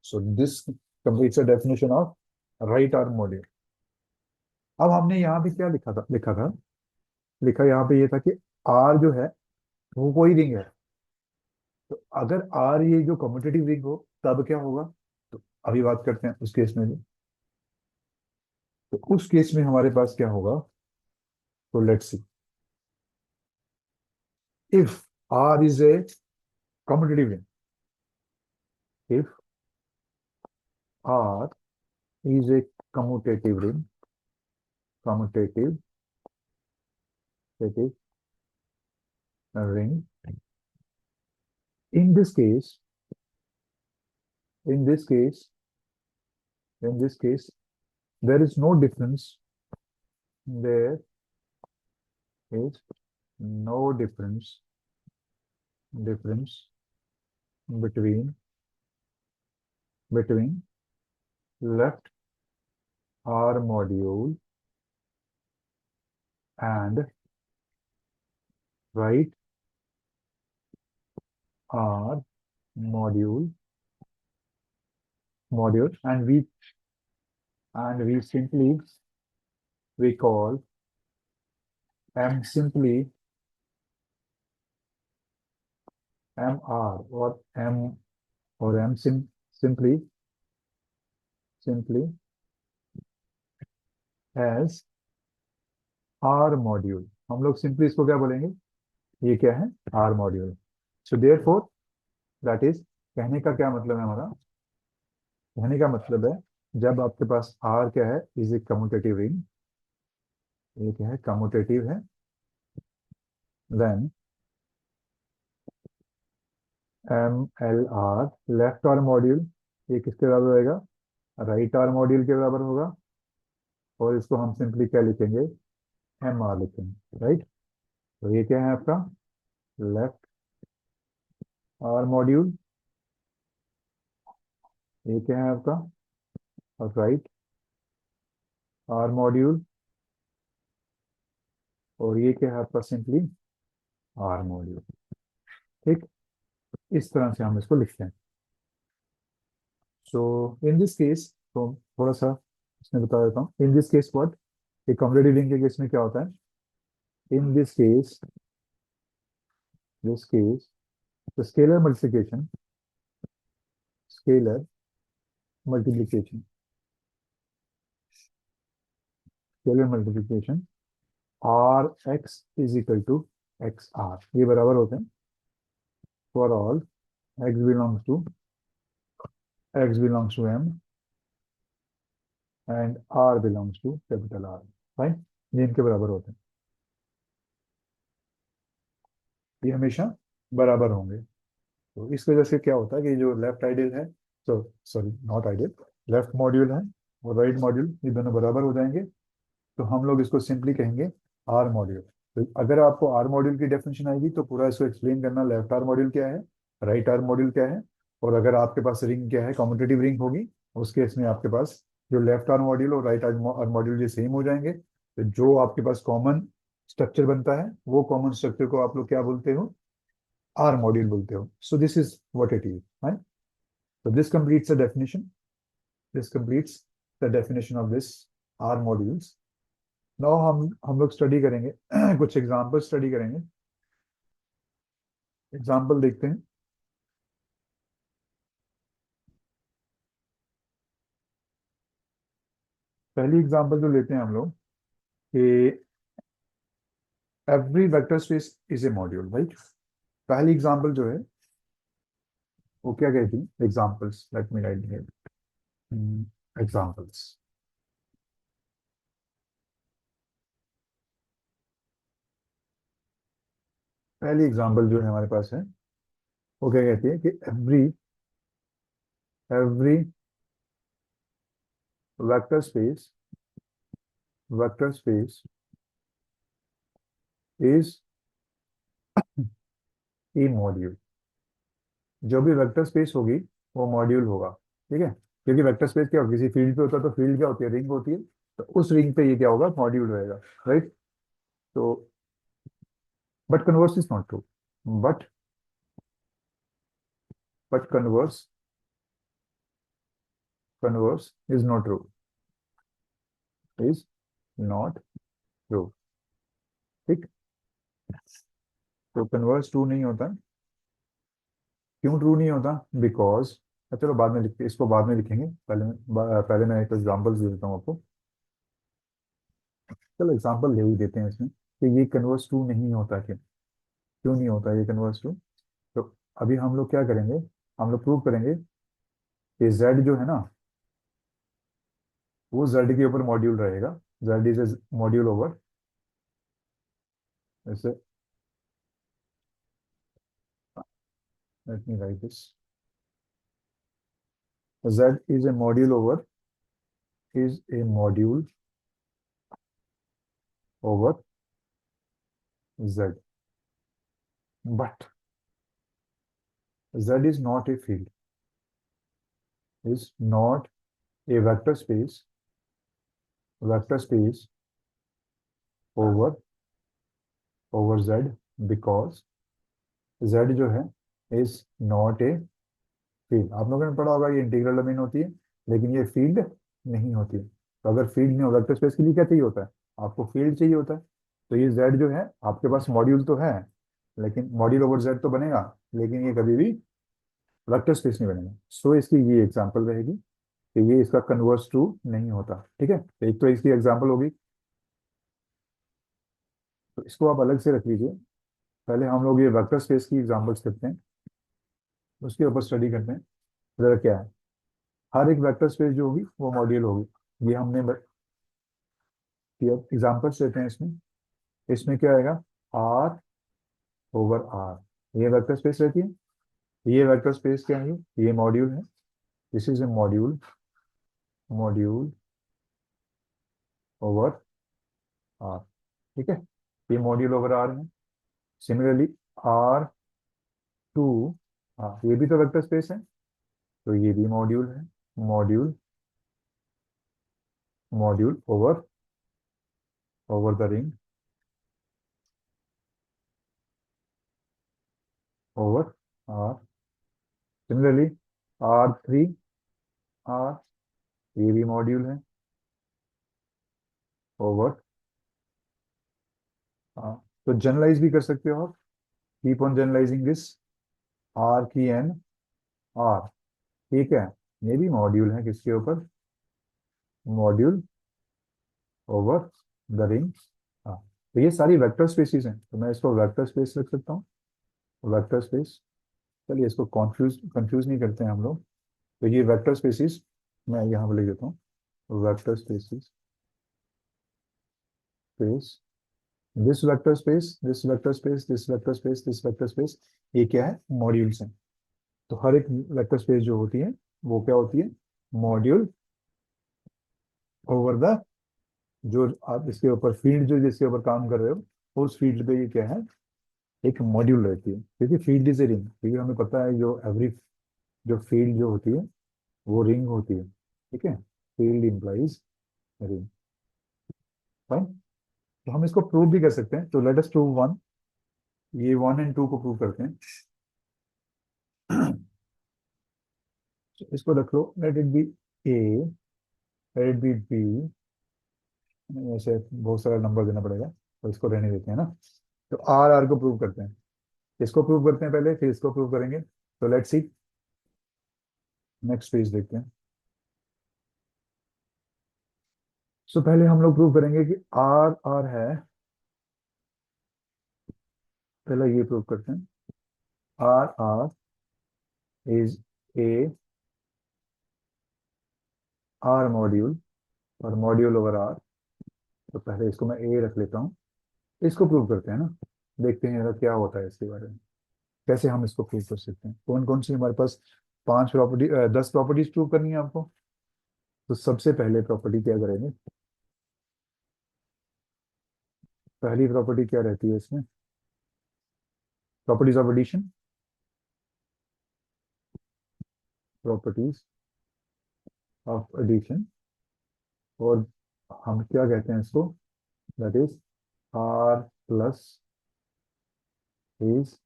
so this completes the definition of right R module. अब हमने यहाँ पे क्या लिखा था, लिखा यहाँ पे ये था कि आर जो है वो कोई रिंग है। तो अगर आर ये जो कम्यूटेटिव रिंग हो, तब क्या होगा? तो अभी बात करते हैं उस केस में भी। तो उस केस में हमारे पास क्या होगा? तो let's see, if R is a commutative ring, if R is a commutative ring, commutative ring, in this case, in this case, in this case, there is no difference. There is no difference between left R module and right R module, and we simply we call M simply MR, or M simply as R module। हम लोग simply इसको क्या बोलेंगे? ये क्या है? R module. So therefore that is, कहने का क्या मतलब है हमारा? कहने का मतलब है, जब आपके पास R क्या है, इज ए कम्यूटेटिव रिंग, ये क्या है? कम्यूटेटिव है। Then MLR left R module, ये किसके बराबर होएगा? राइट आर मॉड्यूल के बराबर होगा। और इसको हम सिंपली क्या लिखेंगे? MR लिखेंगे, राइट। तो ये क्या है आपका? लेफ्ट आर मॉड्यूल, ये क्या है आपका? राइट आर मॉड्यूल, और ये क्या है आपका? Simply R module. ठीक, इस तरह से हम इसको लिखते हैं। सो इन दिस केस, तो थोड़ा सा इसमें बता देता हूँ। इन दिस केस व्हाट, एक कॉम्पिटेटिव रिंग के केस में क्या होता है? In this case the scalar multiplication scalar multiplication R x is equal to x R, ये बराबर होते हैं for all x belongs to m and r belongs to capital R। Fine, ये इनके बराबर होते हैं, ये हमेशा बराबर होंगे। तो इस वजह से क्या होता है कि जो लेफ्ट आइडियल है, तो sorry not ideal, left module है और राइट मॉड्यूल, ये दोनों बराबर हो जाएंगे। तो हम लोग इसको सिंपली कहेंगे आर मॉड्यूल। तो अगर आपको आर मॉड्यूल की डेफिनेशन आएगी, तो पूरा इसको एक्सप्लेन करना, लेफ्ट आर मॉड्यूल क्या है, राइट आर मॉड्यूल क्या है। और अगर आपके पास रिंग क्या है, कम्यूटेटिव रिंग होगी, उस केस में आपके पास जो लेफ्ट आर मॉड्यूल और राइट आर मॉड्यूल ये सेम हो जाएंगे। तो जो आपके पास कॉमन स्ट्रक्चर बनता है, वो कॉमन स्ट्रक्चर को आप लोग क्या बोलते हो? आर मॉड्यूल बोलते हो। सो this is what it is, right. So this completes the definition. This completes the definition of this R modules. Now हम लोग स्टडी करेंगे कुछ एग्जाम्पल स्टडी करेंगे। एग्जाम्पल देखते हैं। पहली एग्जाम्पल जो लेते हैं हम लोग कि every vector space is a module, right. पहली एग्जांपल जो है वो क्या कहती है? Examples, late me right here, examples. पहली एग्जांपल जो है हमारे पास है वो क्या कहती है कि every every vector space, vector space is a module. जो भी वेक्टर स्पेस होगी वो मॉड्यूल होगा, ठीक है? क्योंकि वेक्टर स्पेस क्या होगा, किसी फील्ड पे होता है तो फील्ड क्या होती है, रिंग होती है। तो उस रिंग पे ये क्या होगा, मॉड्यूल रहेगा, राइट? तो but converse is not true, but but converse is not true, is not true, ठीक? तो कन्वर्स ट्रू नहीं होता। क्यों ट्रू नहीं होता? बिकॉज, चलो बाद में लिखते, इसको बाद में लिखेंगे, पहले मैं एक एग्जांपल दे देता हूँ आपको। चलो एग्जांपल ले ही देते हैं इसमें कि ये कन्वर्स ट्रू नहीं होता। क्यों क्यों नहीं होता ये कन्वर्स ट्रू? तो अभी हम लोग क्या करेंगे, हम लोग प्रूव करेंगे कि z जो है ना, वो z के ऊपर मॉड्यूल रहेगा। z is a module over, जैसे, let me write this, z is a module over, is a module over z, but z is not a field, is not a vector space over z, because z जो है is not a field। आप लोगों ने पढ़ा होगा ये integral domain होती है, लेकिन ये फील्ड नहीं होती है। तो अगर फील्ड नहीं हो, वेक्टर स्पेस के लिए क्या चाहिए होता है? आपको फील्ड चाहिए होता है। तो ये z जो है, आपके पास मॉड्यूल तो है, लेकिन मॉड्यूल ओवर z तो बनेगा, लेकिन ये कभी भी वेक्टर स्पेस नहीं बनेगा। सो इसकी ये एग्जांपल रहेगी कि ये इसका कन्वर्स ट्रू नहीं होता, ठीक है? तो एक तो इसकी एग्जांपल होगी, तो इसको आप अलग से रख लीजिए। पहले हम लोग ये वेक्टर स्पेस की एग्जांपल्स करते हैं, उसके ऊपर स्टडी करते हैं जरा क्या है। हर एक वेक्टर स्पेस जो होगी वो मॉड्यूल होगी, ये हमने एग्जांपल्स लेते हैं इसमें। इसमें क्या आएगा, आर ओवर आर, ये वेक्टर स्पेस रहती है। ये वेक्टर स्पेस क्या है, ये मॉड्यूल है। This is a module, module over R, ठीक है? ये मॉड्यूल ओवर आर है। सिमिलरली आर टू, हाँ ये भी तो वेक्टर स्पेस है, तो ये भी मॉड्यूल है। Module, module over over the ring, over R. Similarly R three R, ये भी मॉड्यूल है, ओवर आर। तो जनरलाइज भी कर सकते हो आप, keep on generalising this, R की एन आर, ठीक है? ये भी मॉड्यूल है किसके ऊपर, मॉड्यूल ओवर द रिंग। हाँ, तो ये सारी वेक्टर स्पेसिस हैं, तो मैं इसको वेक्टर स्पेस रख सकता हूँ, वेक्टर स्पेस। चलिए इसको कंफ्यूज कंफ्यूज नहीं करते हैं हम लोग। तो ये वेक्टर स्पेसिस मैं यहाँ पर लिख देता हूँ, vector spaces, space, this vector space, this vector space, this vector space, this vector space, ये क्या है, मॉड्यूल्स हैं। तो हर एक वेक्टर स्पेस जो होती है वो क्या होती है, मॉड्यूल ओवर द, जो आप इसके ऊपर फील्ड जो जिसके ऊपर काम कर रहे हो उस फील्ड पे ये क्या है, एक मॉड्यूल रहती है। क्योंकि फील्ड इज ए रिंग, क्योंकि हमें पता है जो एवरी, जो फील्ड जो होती है वो रिंग होती है, ठीक है? Field implies ring, fine. तो हम इसको प्रूव भी कर सकते हैं, तो लेट अस प्रूव वन, ये वन एंड टू को प्रूव करते हैं। तो इसको रख लो, let it be A, let it be B, ऐसे बहुत सारा नंबर देना पड़ेगा, तो इसको रहने देते हैं ना। तो आर आर को प्रूव करते हैं, इसको प्रूव करते हैं पहले, फिर इसको प्रूव करेंगे। तो लेट्स सी, नेक्स्ट पेज देखते हैं। सो पहले हम लोग प्रूव करेंगे कि आर आर है, पहले ये प्रूव करते हैं। R R is a R module और मॉड्यूल ओवर आर। तो पहले इसको मैं ए रख लेता हूँ। इसको प्रूव करते हैं ना, देखते हैं क्या होता है इसके बारे में, कैसे हम इसको प्रूव कर सकते हैं। कौन कौन सी हमारे पास 5 प्रॉपर्टी 10 प्रॉपर्टीज प्रूव करनी है आपको। तो सबसे पहले प्रॉपर्टी क्या करेंगे, पहली प्रॉपर्टी क्या रहती है इसमें, properties of addition. Properties of addition, और हम क्या कहते हैं इसको, that is R plus is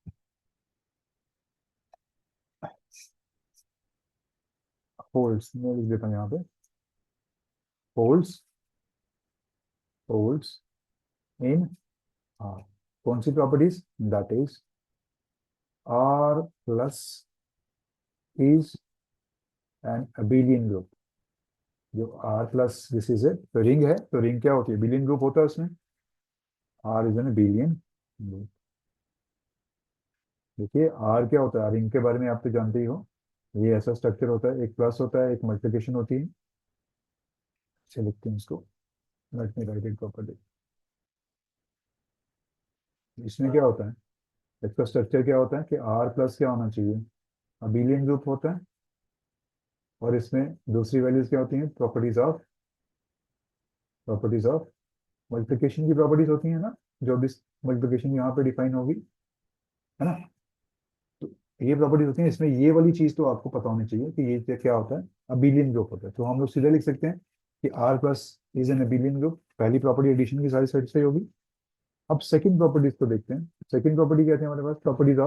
holds, मैं लिख देता हूँ यहाँ पे, होल्ड्स होल्ड्स इन आर। कौन सी properties, that is R plus is an abelian group. जो R plus this is a, तो रिंग है, तो रिंग क्या होती है, बिलियन ग्रुप होता है उसमें। R is an abelian group. देखिए आर क्या होता है, रिंग के बारे में आप तो जानते ही हो। ये ऐसा स्ट्रक्चर होता है, एक प्लस होता है, एक मल्टीप्लिकेशन होती है। अच्छा लिखते हैं इसको, late me right it properly. इसमें क्या होता है, इसका स्ट्रक्चर क्या होता है कि आर प्लस क्या होना चाहिए, अबेलियन ग्रुप होता है। और इसमें दूसरी वैल्यूज क्या होती हैं, प्रॉपर्टीज ऑफ मल्टीप्लिकेशन की प्रॉपर्टीज होती है ना, जो भी मल्टीप्लिकेशन यहाँ पे डिफाइन होगी, है ना। तो ये प्रॉपर्टीज होती हैं, इसमें ये वाली चीज तो आपको पता होनी चाहिए कि ये क्या क्या होता है, अबेलियन ग्रुप होता है। तो हम लोग सीधे लिख सकते हैं कि R plus is an abelian group. पहली प्रॉपर्टी एडिशन की सारी सेटिस्फाई होगी। अब सेकंड प्रॉपर्टीज को देखते हैं। सेकंड प्रॉपर्टी कहते हैं हमारे पास, properties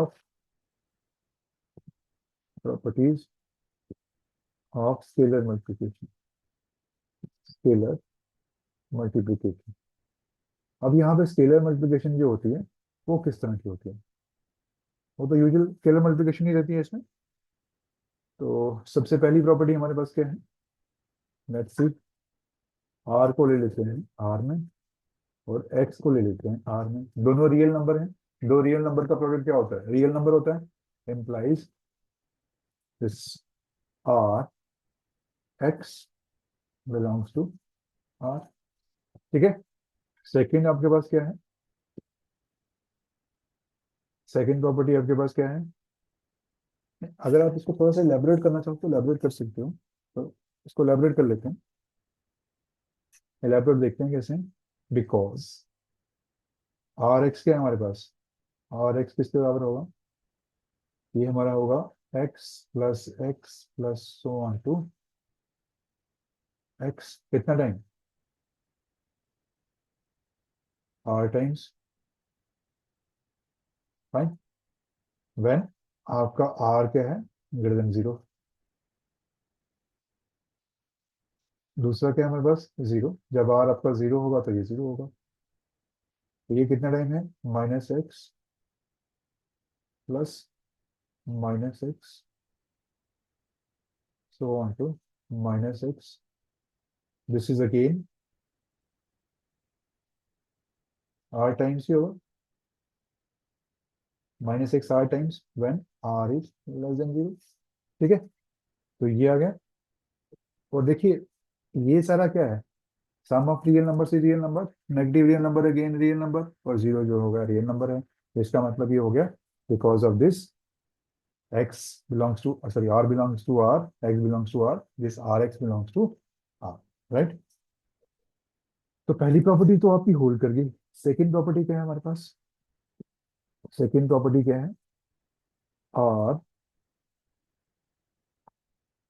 of scalar multiplication. Scalar multiplication. अब यहाँ पे स्केलर मल्टीप्लिकेशन जो होती है वो किस तरह की होती है, वो तो यूजुअल स्केलर मल्टीप्लिकेशन ही रहती है इसमें। तो सबसे पहली प्रॉपर्टी हमारे पास क्या है, लेट्स सी, आर को ले लेते हैं आर में, और एक्स को ले लेते हैं आर में। दोनों रियल नंबर हैं। दो रियल नंबर का प्रोडक्ट क्या होता है, रियल नंबर होता है, implies this R x belongs to R. ठीक है। सेकंड आपके पास क्या है, सेकंड प्रॉपर्टी आपके पास क्या है, अगर आप इसको थोड़ा सा एलैबोरेट करना चाहो तो एलैबोरेट कर सकते हो। तो इसको एलैबोरेट कर लेते हैं। एलैबोरेट देखते हैं कैसे, बिकॉज आर एक्स क्या है हमारे पास, आर एक्स किसके बराबर होगा, ये हमारा होगा x so on to x, कितना time, R times, fine, when आपका आर क्या है, ग्रेटर देन जीरो। दूसरा क्या है हमारे पास, जीरो। जब आर आपका जीरो होगा तो ये जीरो होगा। तो ये कितना टाइम है, minus x plus minus x so on to minus x. This is again R times ही होगा, minus x are times when are is less than zero. ठीक है। तो ये आ गया। और देखिए ये सारा क्या है, सम ऑफ रियल नंबर से real number, negative real number again real number, और जीरो जो होगा रियल नंबर है। तो इसका मतलब ये हो गया, because of this x belongs to sorry r belongs to r, x belongs to r, this rx belongs to r, right. तो पहली प्रॉपर्टी तो आपकी होल्ड कर गई। सेकंड प्रॉपर्टी क्या है हमारे पास, सेकंड प्रॉपर्टी क्या है, r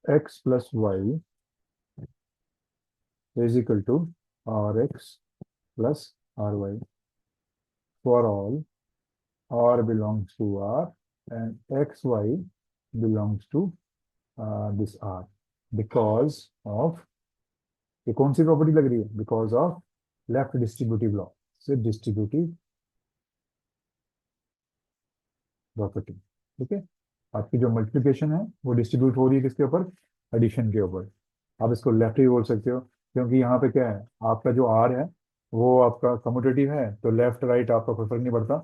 x plus Y is equal to are x plus R y for all r belongs to r and xy belongs to this r, because of, ये कौन सी property लग रही है, because of left distributive law से distributive property. ठीक है। आपकी जो मल्टीप्लिकेशन है वो डिस्ट्रीब्यूट हो रही है किसके ऊपर, एडिशन के ऊपर। आप इसको लेफ्ट भी बोल सकते हो, क्योंकि यहाँ पे क्या है, आपका जो आर है वो आपका कम्यूटेटिव है, तो लेफ्ट राइट आपका कोई फर्क नहीं पड़ता,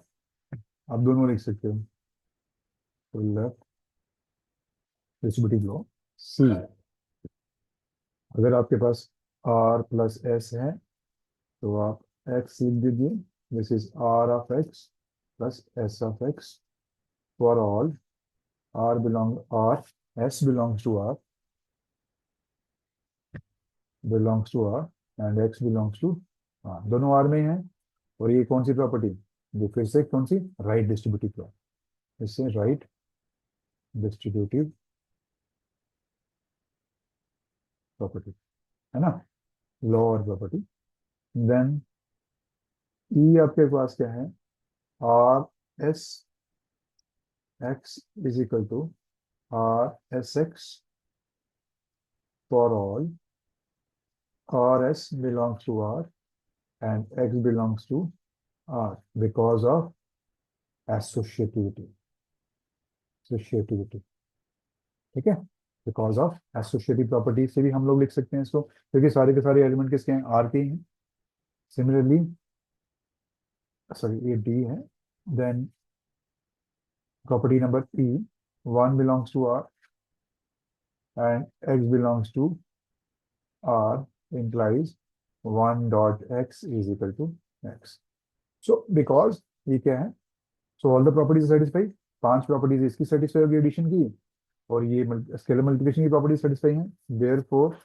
आप दोनों लिख सकते हो। तो लेफ्ट डिस्ट्रीब्यूटिव लॉ सी, अगर आपके पास आर प्लस एस है तो आप एक्स लिख दीजिए, this is R of x plus s of x for all R belong R, s belongs to R and x belongs to R, दोनों आर में है। और ये कौन सी प्रॉपर्टी, ये फिर से कौन सी, राइट डिस्ट्रीब्यूटिव लॉ, इससे राइट डिस्ट्रीब्यूटिव प्रॉपर्टी, है ना, लॉ और प्रॉपर्टी। देन ई आपके पास क्या है, R S x is equal to R S x for all R s belongs to R and x belongs to R because of associativity, associativity, ठीक है, because of associative property से भी हम लोग लिख सकते हैं इसको, क्योंकि सारे के सारे एलिमेंट किसके हैं, आर के ही हैं। सिमिलरली, सॉरी ये डी है, then property number E, one belongs to R and x belongs to R implies one dot x is equal to x. So because ये क्या है, so all the properties satisfy, पांच properties इसकी satisfy होगी addition की, और ये scalar multiplication की प्रॉपर्टी सेटिस्फाई है, therefore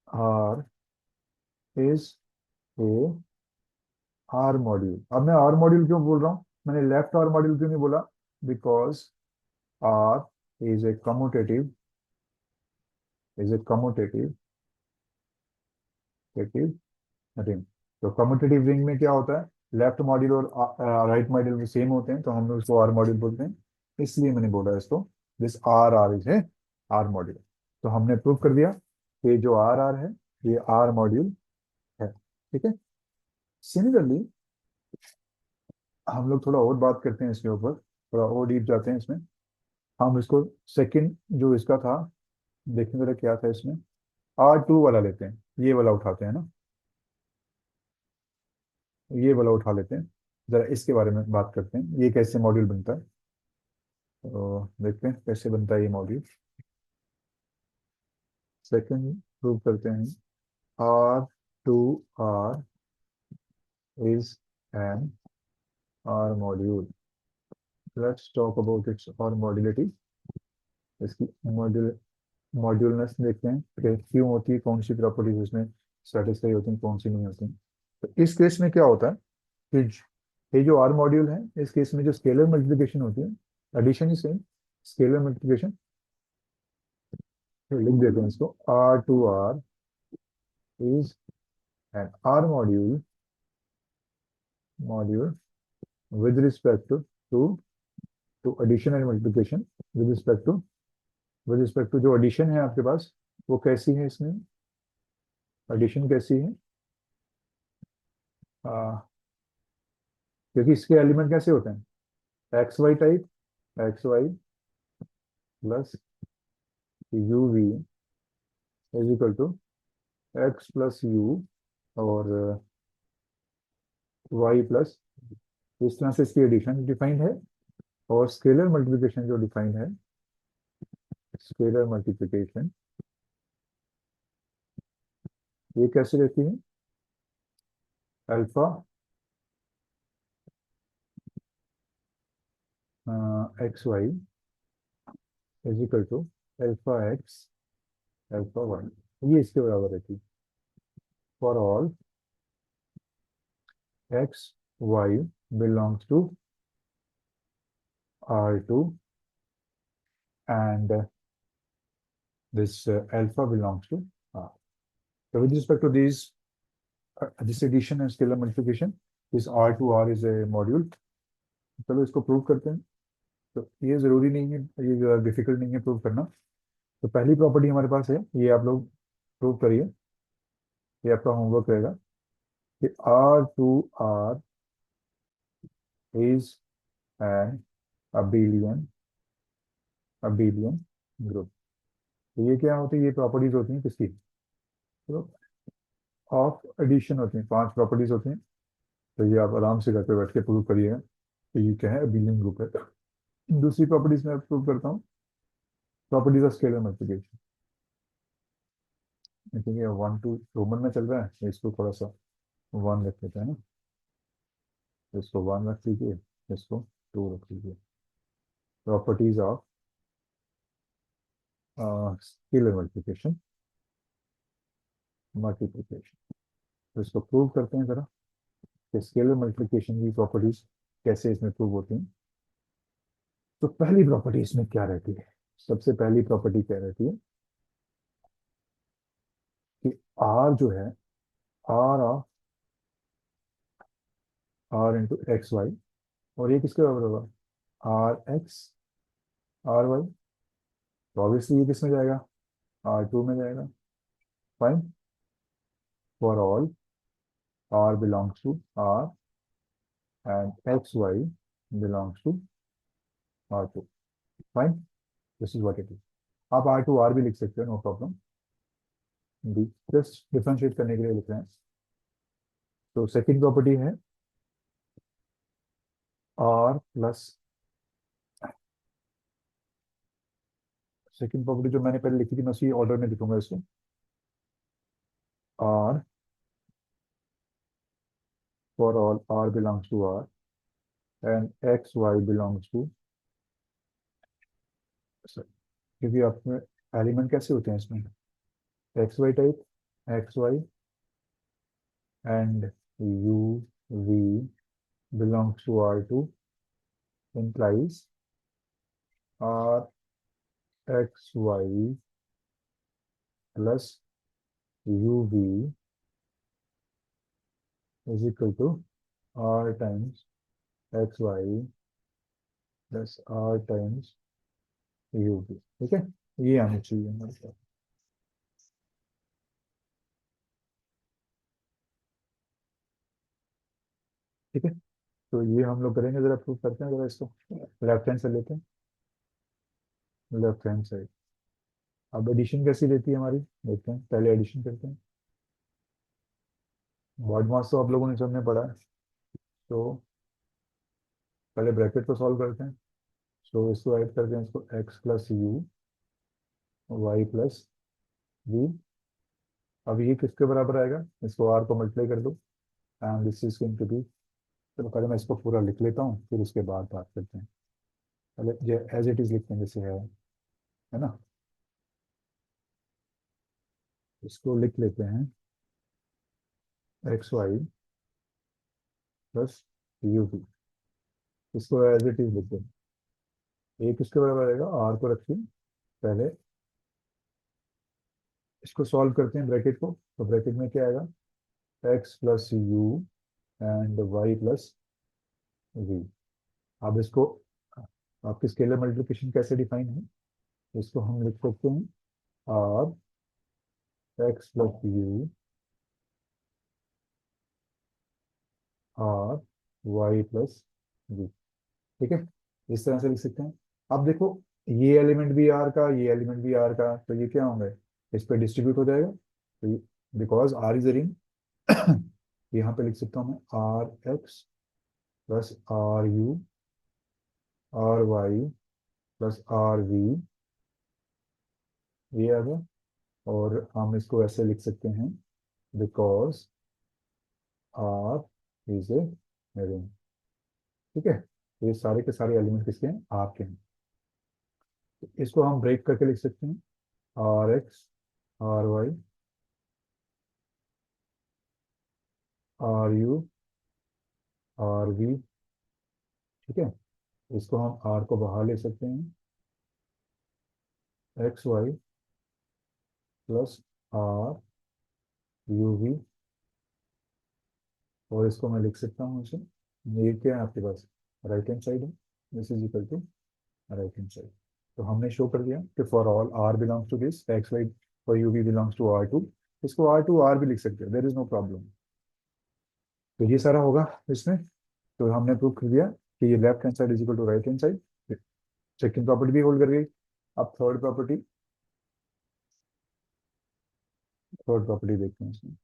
R is a R module. अब मैं आर मॉड्यूल क्यों बोल रहा हूँ, मैंने लेफ्ट आर मॉड्यूल क्यों नहीं बोला, because R is a commutative, is a commutative ring. तो कम्यूटेटिव रिंग में क्या होता है, लेफ्ट मॉड्यूल और राइट मॉड्यूल में सेम होते हैं, तो हम लोग उसको आर मॉड्यूल बोलते हैं, इसलिए मैंने बोला इसको, दिस आर आर इज है आर मॉड्यूल। तो हमने प्रूव कर दिया कि जो आर आर है ये आर मॉड्यूल है, ठीक है। सिमिलरली हम लोग थोड़ा और बात करते हैं इसके ऊपर, थोड़ा और डीप जाते हैं इसमें, हम इसको सेकंड जो इसका था, देखने जरा क्या था इसमें, आर टू वाला लेते हैं, ये वाला उठाते हैं ना, ये वाला उठा लेते हैं, जरा इसके बारे में बात करते हैं, ये कैसे मॉड्यूल बनता है, तो देखते हैं कैसे बनता है ये मॉड्यूल। सेकंड प्रूव करते हैं, R to R is an R module. Let's talk about its R modularity, इसकी मॉड्यूलनेस देखते हैं कि क्यों होती है, कौन सी प्रॉपर्टीज इसमें सेटिस्फाई होती हैं, कौन सी नहीं होती। तो इस केस में क्या होता है कि ये जो आर मॉड्यूल है, इस केस में जो स्केलर मल्टीप्लिकेशन होती है, एडिशन ही सेम, स्केलर मल्टीप्लिकेशन, तो लिख देते हैं इसको, R to R is an R module with respect to addition and multiplication, with respect to जो एडिशन है आपके पास, वो कैसी है इसमें, एडिशन कैसी है, क्योंकि इसके एलिमेंट कैसे होते हैं, x y type, x y plus u v is equal to x plus u और वाई प्लस, इस तरह से इसकी एडिशन डिफाइंड है। और स्केलर मल्टीप्लिकेशन जो डिफाइंड है, स्केलर मल्टीप्लिकेशन ये कैसे रहती है, alpha x y is equal to alpha x alpha y, ये इसके बराबर रहती है for all x Y belongs to R two and this alpha belongs to R. So with respect to these, this addition and scalar multiplication, this R to R is a module. चलो इसको prove करते हैं। तो ये जरूरी नहीं है, ये डिफिकल्ट नहीं है प्रूव करना। तो पहली प्रॉपर्टी हमारे पास है, ये आप लोग प्रूव करिए, ये आपका होमवर्क रहेगा कि R to R is an abelian group. तो ये क्या होती है, ये प्रॉपर्टीज होती हैं किसकी, तो ऑफ एडिशन होती हैं, पांच प्रॉपर्टीज होती हैं। तो ये आप आराम से घर पे बैठ के प्रूव करिएगा। तो ये क्या है, अबिलियन ग्रुप है। दूसरी प्रॉपर्टीज में प्रूव करता हूँ, प्रॉपर्टीज ऑफ स्केलर मल्टीप्लिकेशन। ठीक है, 1 2 रोमन में चल रहा है, तो इसको थोड़ा सा 1 रख लेते हैं ना, तो इसको 1 रख लीजिए, इसको 2 रख लीजिए। Properties of scalar multiplication, multiplication. तो इसको प्रूव करते हैं जरा कि स्केलर मल्टीप्लिकेशन की प्रॉपर्टीज कैसे इसमें प्रूव होती हैं। तो पहली प्रॉपर्टी इसमें क्या रहती है, सबसे पहली प्रॉपर्टी क्या रहती है कि आर जो है, R of R into x y, और ये किसके बराबर होगा, आर एक्स आर वाई। तो ऑब्वियसली ये किस में जाएगा, R2 में जाएगा। Fine, for all R belongs to R and x Y belongs to R2। Fine, this is what it is. आप R2 R भी लिख सकते हो, नो प्रॉब्लम। डी जस्ट डिफरेंशिएट करने के लिए लिख रहे हैं। तो सेकंड प्रॉपर्टी है R प्लस, सेकंड प्रॉपर्टी जो मैंने पहले लिखी थी मैं उसी ऑर्डर में लिखूंगा इसको। R for all R belongs to R and x Y belongs to, क्योंकि आपने एलिमेंट कैसे होते हैं इसमें, x y type, x y and u v belongs to R2 implies R x y plus u v is equal to R times x y plus R times u v। ठीक है, ये आनी चाहिए हमारे पास। ठीक है, तो ये हम लोग करेंगे, जरा प्रूव करते हैं जरा इसको। लेफ्ट हैंड से लेते हैं, लेफ्ट हैंड साइड। अब एडिशन कैसी रहती है हमारी, देखते हैं, पहले एडिशन करते हैं। बॉड मास तो आप लोगों ने सबने पढ़ा है, तो पहले ब्रैकेट को सॉल्व करते हैं। तो इसको ऐड करते हैं, इसको x plus u y plus v. अब ये किसके बराबर आएगा, इसको r को मल्टीप्लाई कर दो, and this is going to be, चलो पहले मैं इसको पूरा लिख लेता हूँ, फिर उसके बाद बात करते हैं। पहले एज इट इज लिखते हैं जैसे है ना। इसको लिख लेते हैं x y plus u v, इसको एज इट इज लिखते हैं। ये किसके बराबर आएगा, आर को रखिए पहले, इसको सॉल्व करते हैं ब्रैकेट को। तो ब्रैकेट में क्या आएगा, x plus u and y plus v. अब इसको, आपकी स्केलर मल्टीप्लिकेशन कैसे डिफाइन है, इसको हम लिख सकते हैं R x plus u R y plus v. ठीक है, इस तरह से लिख सकते हैं। अब देखो, ये एलिमेंट भी आर का, ये एलिमेंट भी आर का, तो ये क्या होंगे, इस पे डिस्ट्रीब्यूट हो जाएगा। तो because R is a ring, यहाँ पे लिख सकता हूँ मैं R x plus R u R y plus R v, ये आ गया। और हम इसको ऐसे लिख सकते हैं, because R is a ring. ठीक है, तो ये सारे के सारे एलिमेंट किसके हैं, आपके हैं। तो इसको हम ब्रेक करके लिख सकते हैं, R x R y R u R v. ठीक है, इसको हम आर को बाहर ले सकते हैं, x y plus R u v, और इसको मैं लिख सकता हूँ इसे, ये क्या है आपके पास, राइट हैंड साइड है, this is equal to right hand side. तो हमने शो कर दिया कि for all R belongs to this x y, for u v belongs to R2, इसको R2 R भी लिख सकते हैं, देर इज नो प्रॉब्लम। तो ये सारा होगा इसमें। तो हमने प्रूव कर दिया कि ये left hand side is equal to right hand side. Second property भी होल्ड कर गई। अब थर्ड प्रॉपर्टी, थर्ड प्रॉपर्टी देखते हैं इसमें,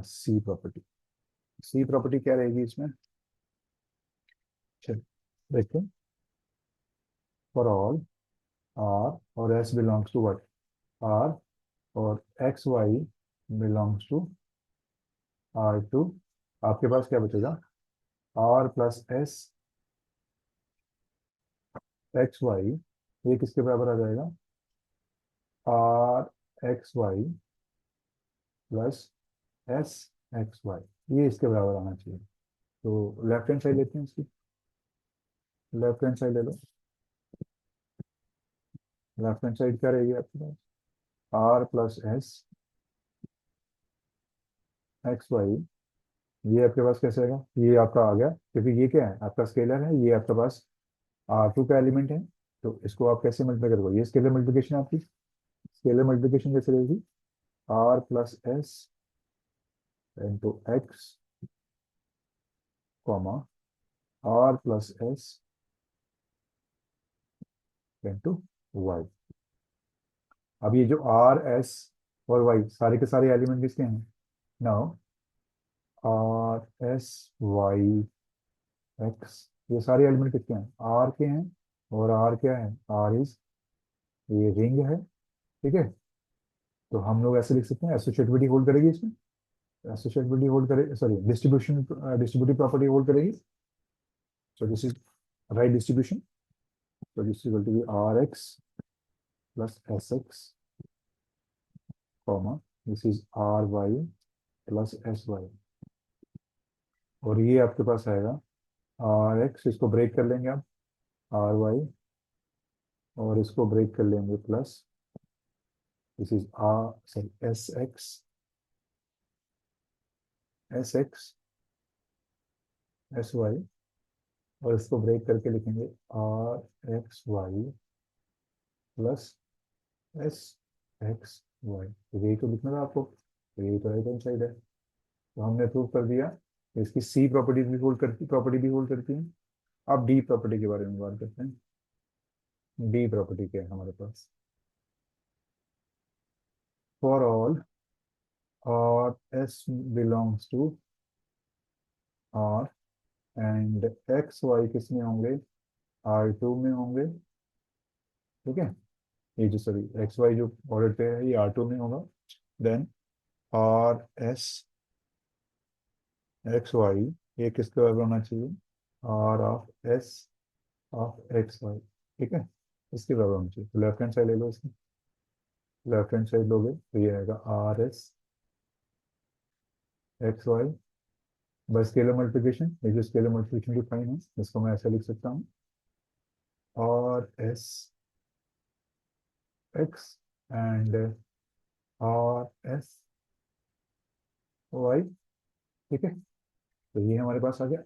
सी प्रॉपर्टी। सी प्रॉपर्टी क्या रहेगी इसमें, चलो देखते हैं। फॉर ऑल आर और S belongs to what, R, और x Y belongs to R two, आपके पास क्या बचेगा, R plus S x y, ये किसके बराबर आ जाएगा, R x y plus S x y, ये इसके बराबर आना चाहिए। तो लेफ्ट हैंड साइड लेते हैं इसकी, लेफ्ट हैंड साइड ले लो। लेफ्ट हैंड साइड क्या रहेगी आपके पास, R plus S x y, ये आपके पास कैसे आएगा, ये आपका आ गया क्योंकि ये क्या है आपका स्केलर है, ये आपके पास आर टू का एलिमेंट है। तो इसको आप कैसे मल्टीप्लाई करोगे, ये स्केलर मल्टीप्लिकेशन आपकी, स्केलर मल्टीप्लिकेशन कैसे रहेगी, R plus s into x comma R plus s into y. अब ये जो आर एस और वाई सारे के सारे एलिमेंट किसके हैं, now R s y x, ये सारे एलिमेंट किसके हैं, आर के हैं। और आर क्या है, आर इज, ये रिंग है, ठीक है। तो हम लोग ऐसे लिख सकते हैं एसोसिएटिविटी होल्ड करेगी इसमें, एसोसिएटिविटी होल्ड करे, sorry distribution, distributive property hold करेगी। So this is right distribution. So this is going to be Rx plus Sx, comma, this is Ry plus Sy, और ये आपके पास आएगा Rx, इसको ब्रेक कर लेंगे आप, Ry, और इसको ब्रेक कर लेंगे plus, this is R sorry Sx Sy, और इसको ब्रेक करके लिखेंगे Rxy प्लस Sxy। तो यही तो लिखना था आपको, तो यही तो राइट हैंड साइड है। तो हमने प्रूव कर दिया कि इसकी सी प्रॉपर्टीज भी होल्ड करती, प्रॉपर्टी भी होल्ड करती है। अब डी प्रॉपर्टी के बारे में बात करते हैं। डी प्रॉपर्टी क्या है हमारे पास, फॉर ऑल और S belongs to R and x y किस में होंगे, आर टू में होंगे, ठीक है। ये जो सॉरी एक्स वाई जो ऑर्डर पे है ये आर टू में होगा। Then R S x y, ये किसके बराबर होना चाहिए, R of s of x y, ठीक है, इसके बराबर होना चाहिए। तो लेफ्ट हैंड साइड ले लो इसकी, लेफ्ट हैंड साइड लोगे तो ये आएगा R S x y by scalar multiplication, ये जो स्केलर मल्टीप्लिकेशन की फाइन है इसको मैं ऐसे लिख सकता हूँ, R S x and R s y, ठीक है। तो ये हमारे पास आ गया।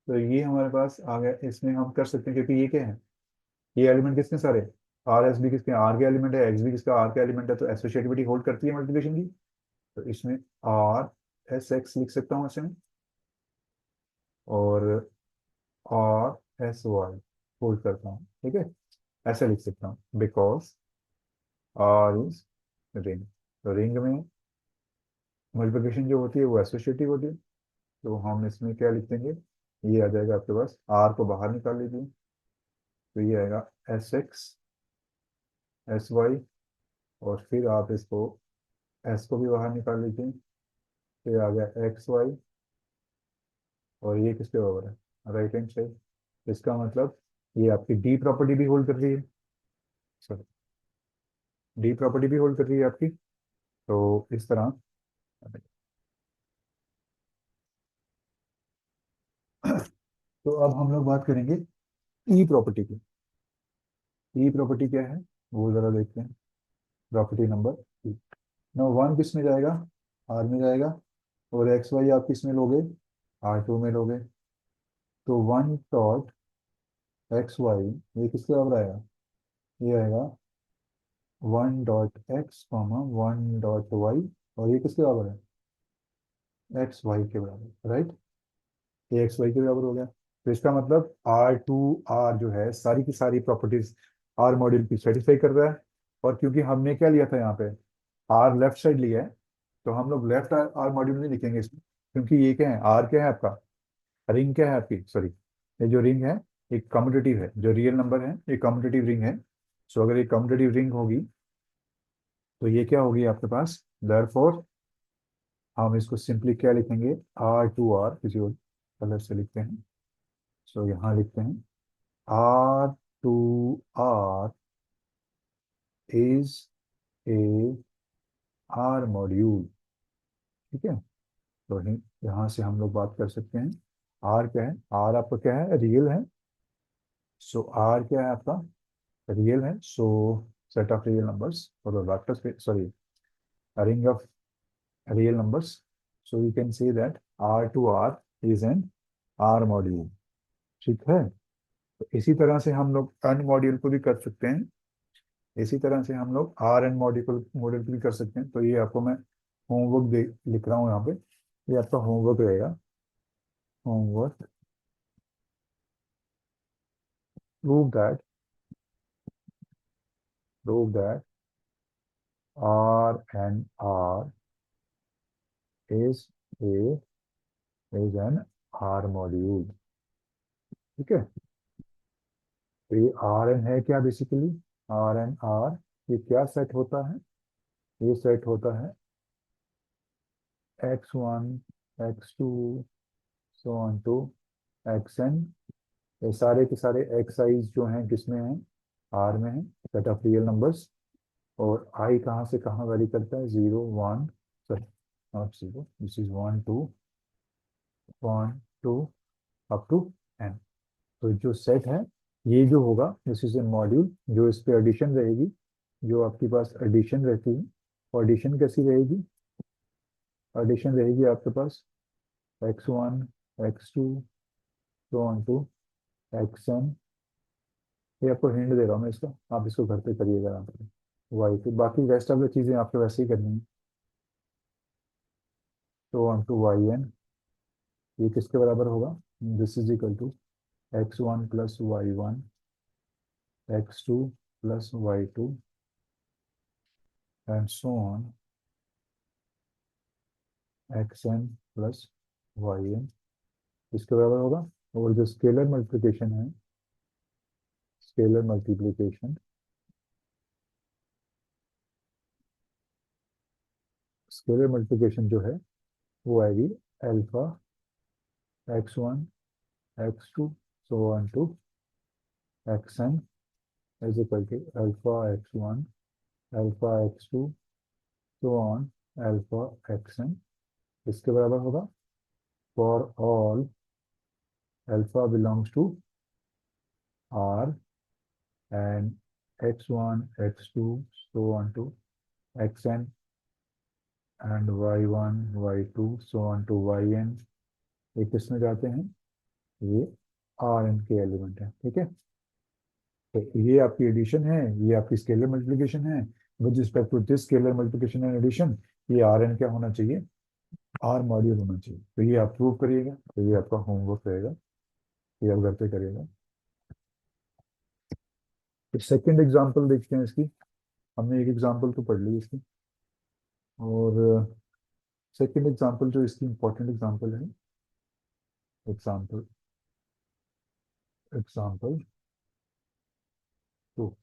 तो ये हमारे पास आ गया, इसमें हम कर सकते हैं क्योंकि ये क्या है, ये एलिमेंट किसके सारे, आर एस भी किसके आर के एलिमेंट है, एक्स भी किसका आर के एलिमेंट है, तो एसोसिएटिविटी होल्ड करती है मल्टीप्लिकेशन की। तो इसमें आर एस एक्स लिख सकता हूँ ऐसे में, और आर एस वाई होल्ड करता हूँ, ठीक है, ऐसे लिख सकता हूँ बिकॉज आर इज रिंग। तो रिंग में मल्टीप्लिकेशन जो होती है वो एसोसिएटिव होती है। तो हम इसमें क्या लिख देंगे, ये आ जाएगा आपके पास, आर को बाहर निकाल लीजिए, तो ये आएगा एस एक्स एस वाई, और फिर आप इसको एस को भी बाहर निकाल लीजिए, फिर आ गया एक्स वाई, और ये किसके बराबर है, राइट हैंड साइड। इसका मतलब ये आपकी डी प्रॉपर्टी भी होल्ड कर रही है, सॉरी डी प्रॉपर्टी भी होल्ड कर रही है आपकी। तो इस तरह, तो अब हम लोग बात करेंगे ई प्रॉपर्टी की। ई प्रॉपर्टी क्या है वो जरा देखते हैं, property number E. No one किस में जाएगा, आर में जाएगा, और एक्स वाई आप किस में लोगे, आर टू में लोगे। तो वन डॉट एक्स वाई, ये किसके बराबर आएगा, ये आएगा one dot x comma one dot y, और ये किसके बराबर है, एक्स वाई के बराबर, राइट। ये एक्स वाई के बराबर हो गया। तो इसका मतलब आर टू आर जो है सारी की सारी प्रॉपर्टीज आर मॉड्यूल की सेटिस्फाई कर रहा है। और क्योंकि हमने क्या लिया था यहाँ पे, आर लेफ्ट साइड लिया है, तो हम लोग लेफ्ट आर मॉड्यूल नहीं लिखेंगे इसमें, क्योंकि ये क्या है, आर क्या है आपका, रिंग क्या है आपकी, सॉरी, ये जो रिंग है एक कम्यूटेटिव है, जो रियल नंबर है ये कम्यूटेटिव रिंग है। सो अगर ये कम्यूटेटिव रिंग होगी तो ये क्या होगी आपके पास, देयरफॉर हम इसको सिंपली क्या लिखेंगे, R टू R, किसी और कलर से लिखते हैं। सो यहाँ लिखते हैं R to R is a R module. ठीक है, तो यहाँ से हम लोग बात कर सकते हैं। आर क्या है, आर आपका क्या है, रियल है। सो आर क्या है आपका, रियल है। So set of real numbers और vector space, sorry, ring of real numbers. So you can say that R to R is an R module. ठीक है, तो इसी तरह से हम लोग एन मॉड्यूल को भी कर सकते हैं। इसी तरह से हम लोग आर एन मॉड्यूल मॉड्यूल को भी कर सकते हैं। तो ये आपको मैं होमवर्क दे लिख रहा हूँ यहाँ पे, ये आपका होमवर्क रहेगा। Homework, prove that, prove that R and R is a is an R module. ठीक है, तो ये आर एन है क्या, बेसिकली आर एन आर, ये क्या सेट होता है, ये सेट होता है X1 X2 so on to Xn। ये सारे के सारे एक्स आईज जो हैं किसमें हैं, आर में है, सेट ऑफ रियल नंबर्स। और आई कहाँ से कहाँ वैरी करता है, 0 1, sorry not 0, this is 1 2 up to n. तो जो सेट है ये जो होगा, दिस इज ए मॉड्यूल, जो इस पे एडिशन रहेगी, जो आपके पास एडिशन रहती है। और एडिशन कैसी रहेगी, एडिशन रहेगी आपके पास X1 X2 so on to Xn। ये आपको हिंट दे रहा हूँ मैं इसका, आप इसको घर पे करिएगा आराम से। वाई तो बाकी रेस्ट ऑफ द चीज़ें आपको वैसे ही करनी है। सो ऑन टू Yn, ये किसके बराबर होगा, this is equal to X1 plus Y1 X2 plus Y2 and so on Xn plus Yn, इसके बराबर होगा। और जो स्केलर मल्टीप्लिकेशन है, स्केलर मल्टीप्लिकेशन, स्केलर मल्टीप्लिकेशन जो है वो आएगी alpha X1 X2 so on to Xn is equal to alpha X1 alpha X2 so on alpha Xn, इसके बराबर होगा for all alpha belongs to R and X1 X2 so on to Xn and Y1 Y2 so on to Yn, ये किसमें जाते हैं, ये Rn के element है। ठीक है, तो ये आपकी एडिशन है, ये आपकी स्केलर मल्टीप्लिकेशन है। With respect to this scalar multiplication and addition, ये Rn क्या होना चाहिए, आर मॉड्यूल होना चाहिए। तो ये आप प्रूव करिएगा, तो ये आपका होमवर्क रहेगा, ये आप घर पे करिएगा। तो सेकेंड एग्जाम्पल देखते हैं इसकी। हमने एक एग्जाम्पल तो पढ़ ली इसकी, और सेकेंड एग्जाम्पल जो इसकी इंपॉर्टेंट एग्जाम्पल है, example example two,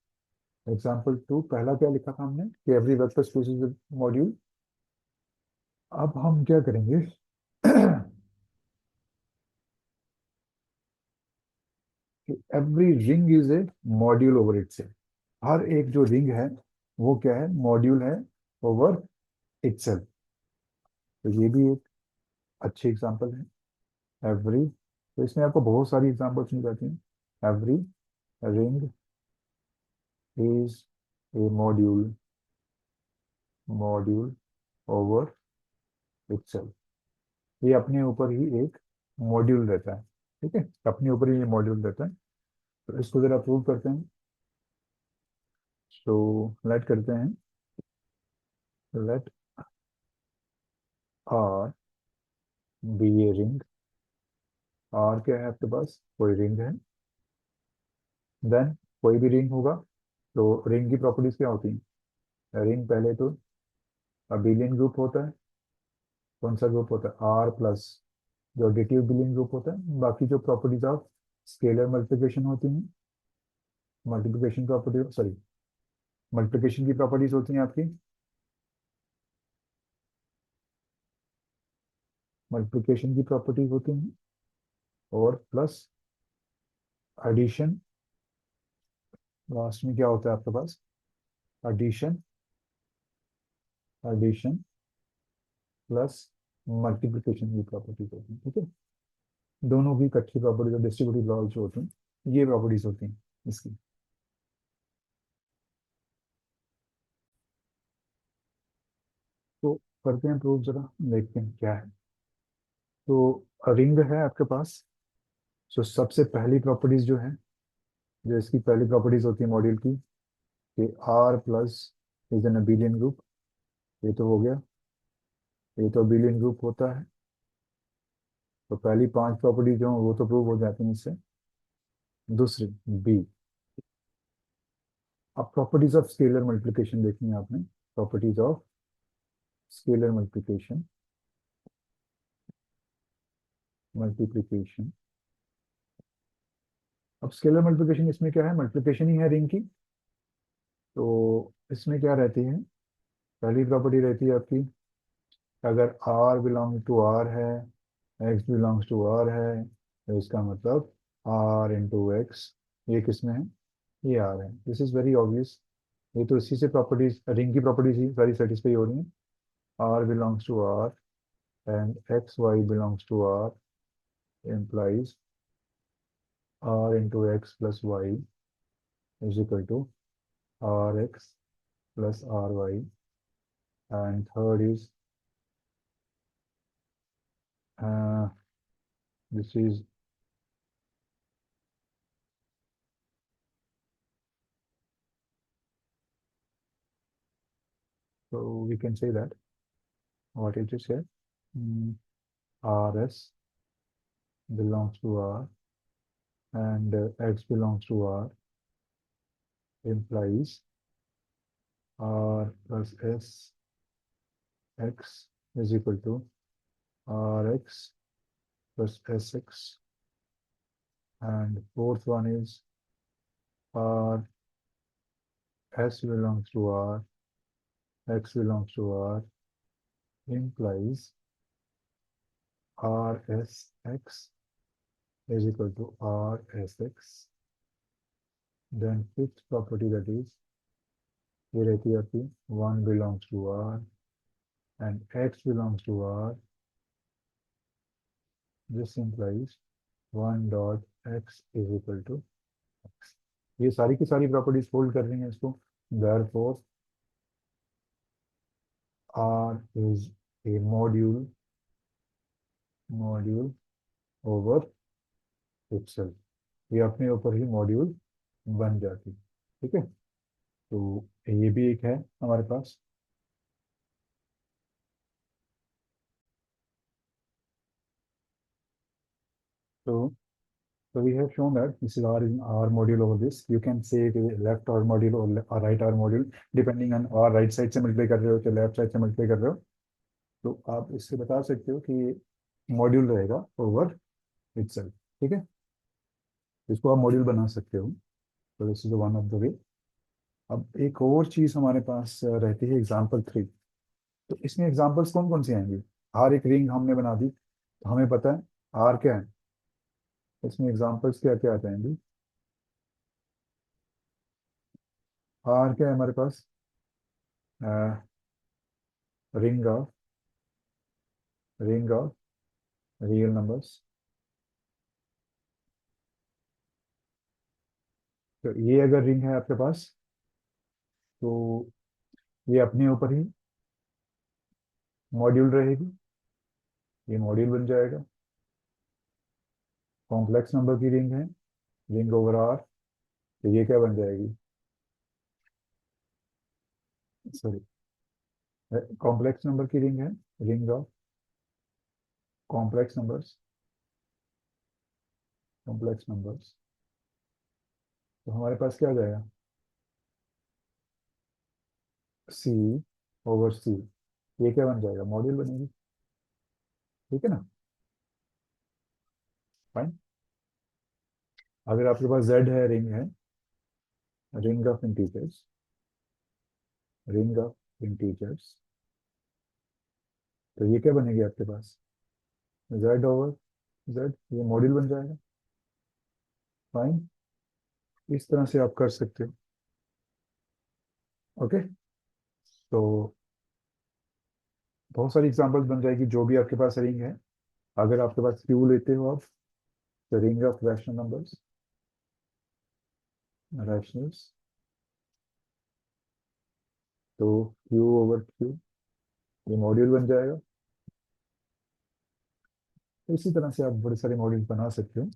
example two पहला क्या लिखा था हमने कि every vector space is module. अब हम क्या करेंगे कि every ring is a module over itself. हर एक जो रिंग है वो क्या है, मॉड्यूल है ओवर इटसेल्फ। तो ये भी एक अच्छी एग्जाम्पल है, एवरी। तो इसमें आपको बहुत सारी एग्जाम्पल्स मिल जाती हैं। Every ring is a module, module over itself. ये अपने ऊपर ही एक मॉड्यूल रहता है। ठीक है, अपने ऊपर ही ये मॉड्यूल रहता है। तो इसको जरा प्रूव करते हैं। तो लेट करते हैं, late R be a ring. Are क्या है आपके पास, कोई रिंग है। देन कोई भी रिंग होगा, तो रिंग की प्रॉपर्टीज क्या होती हैं, रिंग पहले तो अबेलियन ग्रुप होता है। कौन सा ग्रुप होता है, R प्लस जो एडिटिव बिलियन ग्रुप होता है। बाकी जो प्रॉपर्टीज ऑफ स्केलर मल्टीप्लिकेशन होती हैं, मल्टीप्लिकेशन प्रॉपर्टी, सॉरी, मल्टीप्लिकेशन की प्रॉपर्टीज होती हैं आपकी, मल्टीप्लिकेशन की प्रॉपर्टीज होती हैं, और प्लस एडिशन, लास्ट में क्या होता है आपके पास, एडिशन, एडिशन प्लस मल्टीप्लिकेशन की प्रॉपर्टीज होती हैं, ठीक है। दोनों की इकट्ठी प्रॉपर्टीज और डिस्ट्रीब्यूटिव लॉ जो होती हैं, ये प्रॉपर्टीज होती हैं इसकी। तो करते हैं प्रूफ, जरा देखते हैं क्या है। तो रिंग है आपके पास। तो सबसे पहली प्रॉपर्टीज जो है, जो इसकी पहली प्रॉपर्टीज होती है मॉड्यूल की, कि R plus is an abelian group. ये तो हो गया, ये तो अबेलियन ग्रुप होता है। तो पहली पांच प्रॉपर्टी जो हैं वो तो प्रूव हो जाती हैं इससे। दूसरी, बी, अब प्रॉपर्टीज ऑफ स्केलर मल्टीप्लिकेशन देखनी है आपने। Properties of scalar multiplication, multiplication. अब स्केलर मल्टीप्लिकेशन इसमें क्या है, मल्टीप्लिकेशन ही है रिंग की। तो इसमें क्या रहती है, पहली प्रॉपर्टी रहती है आपकी, अगर आर बिलोंग टू आर है, एक्स बिलोंग्स टू आर है, तो इसका मतलब आर इंटू एक्स, ये किसमें है, ये आर है। This is very obvious. ये तो इसी से प्रॉपर्टीज, रिंग की प्रॉपर्टीज ही सारी सेटिस्फाई हो रही हैं। Are belongs to R and x Y belongs to R implies r into x plus y is equal to rx plus ry, and third is uh, this is so we can say that what it is here, mm, rs belongs to r and x belongs to r implies r plus s x is equal to rx plus sx, and fourth one is r s belongs to r, x belongs to r implies rsx is equal to rsx. Then fifth property, that is, ये रहती है आपकी, one belongs to R and x belongs to are, this implies one dot x is equal to x. ये सारी की सारी properties hold कर रही हैं इसको। therefore R is a module, module over itself। ये अपने ऊपर ही मॉड्यूल बन जाती है, ठीक है। तो ये भी एक है हमारे पास। तो we have shown that this is R module over this. You can say it is left R module or right R module, depending on R right side से मल्टीप्लाई कर रहे हो तो लेफ्ट साइड से मल्टीप्लाई कर रहे हो। तो आप इससे बता सकते हो कि मॉड्यूल रहेगा ओवर इटसेल्फ, ठीक है। इसको आप मॉड्यूल बना सकते हो। तो this is one of the way. अब एक और चीज हमारे पास रहती है, एग्जाम्पल 3। तो इसमें एग्जाम्पल्स कौन कौन सी आएंगी, हर एक रिंग हमने बना दी तो हमें पता है आर क्या है, इसमें एग्जाम्पल्स क्या क्या आ जाएंगी। आर क्या है हमारे पास, ring of, ring of real numbers. तो ये अगर रिंग है आपके पास, तो ये अपने ऊपर ही मॉड्यूल रहेगी, ये मॉड्यूल बन जाएगा। कॉम्प्लेक्स नंबर की रिंग है, रिंग ओवर आर, तो ये क्या बन जाएगी, सॉरी, कॉम्प्लेक्स नंबर की रिंग है, ring of complex numbers, complex numbers. तो हमारे पास क्या आ जाएगा, सी ओवर सी, ये क्या बन जाएगा, मॉड्यूल बनेगी, ठीक है ना। फाइन। अगर आपके पास जेड है, रिंग है, ring of integers, ring of integers, तो ये क्या बनेगी आपके पास? जेड ओवर जेड, ये मॉड्यूल बन जाएगा। फाइन। इस तरह से आप कर सकते हो। ओके। तो बहुत सारी एग्जांपल्स बन जाएगी जो भी आपके पास रिंग है। अगर आपके पास क्यू लेते हो आप, तो ring of rational numbers, rationals, तो क्यू ओवर क्यू, ये मॉड्यूल बन जाएगा। तो इसी तरह से आप बड़े सारे मॉड्यूल बना सकते हो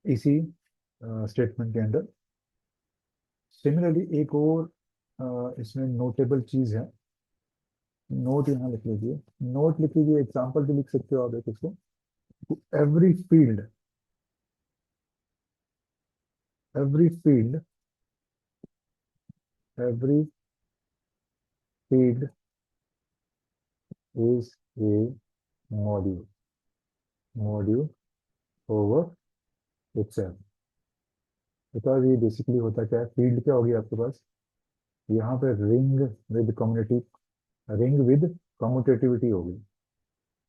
इसी स्टेटमेंट के अंदर। सिमिलरली एक और इसमें नोटेबल चीज है। नोट यहाँ लिख लीजिए, नोट लिख लीजिए, एग्जाम्पल भी लिख सकते हो आप एक इसको। Every field, every field, every field is a module, module over itself. Because ये बेसिकली होता क्या है, फील्ड क्या होगी आपके पास, यहाँ पे ring with community, ring with commutativity होगी।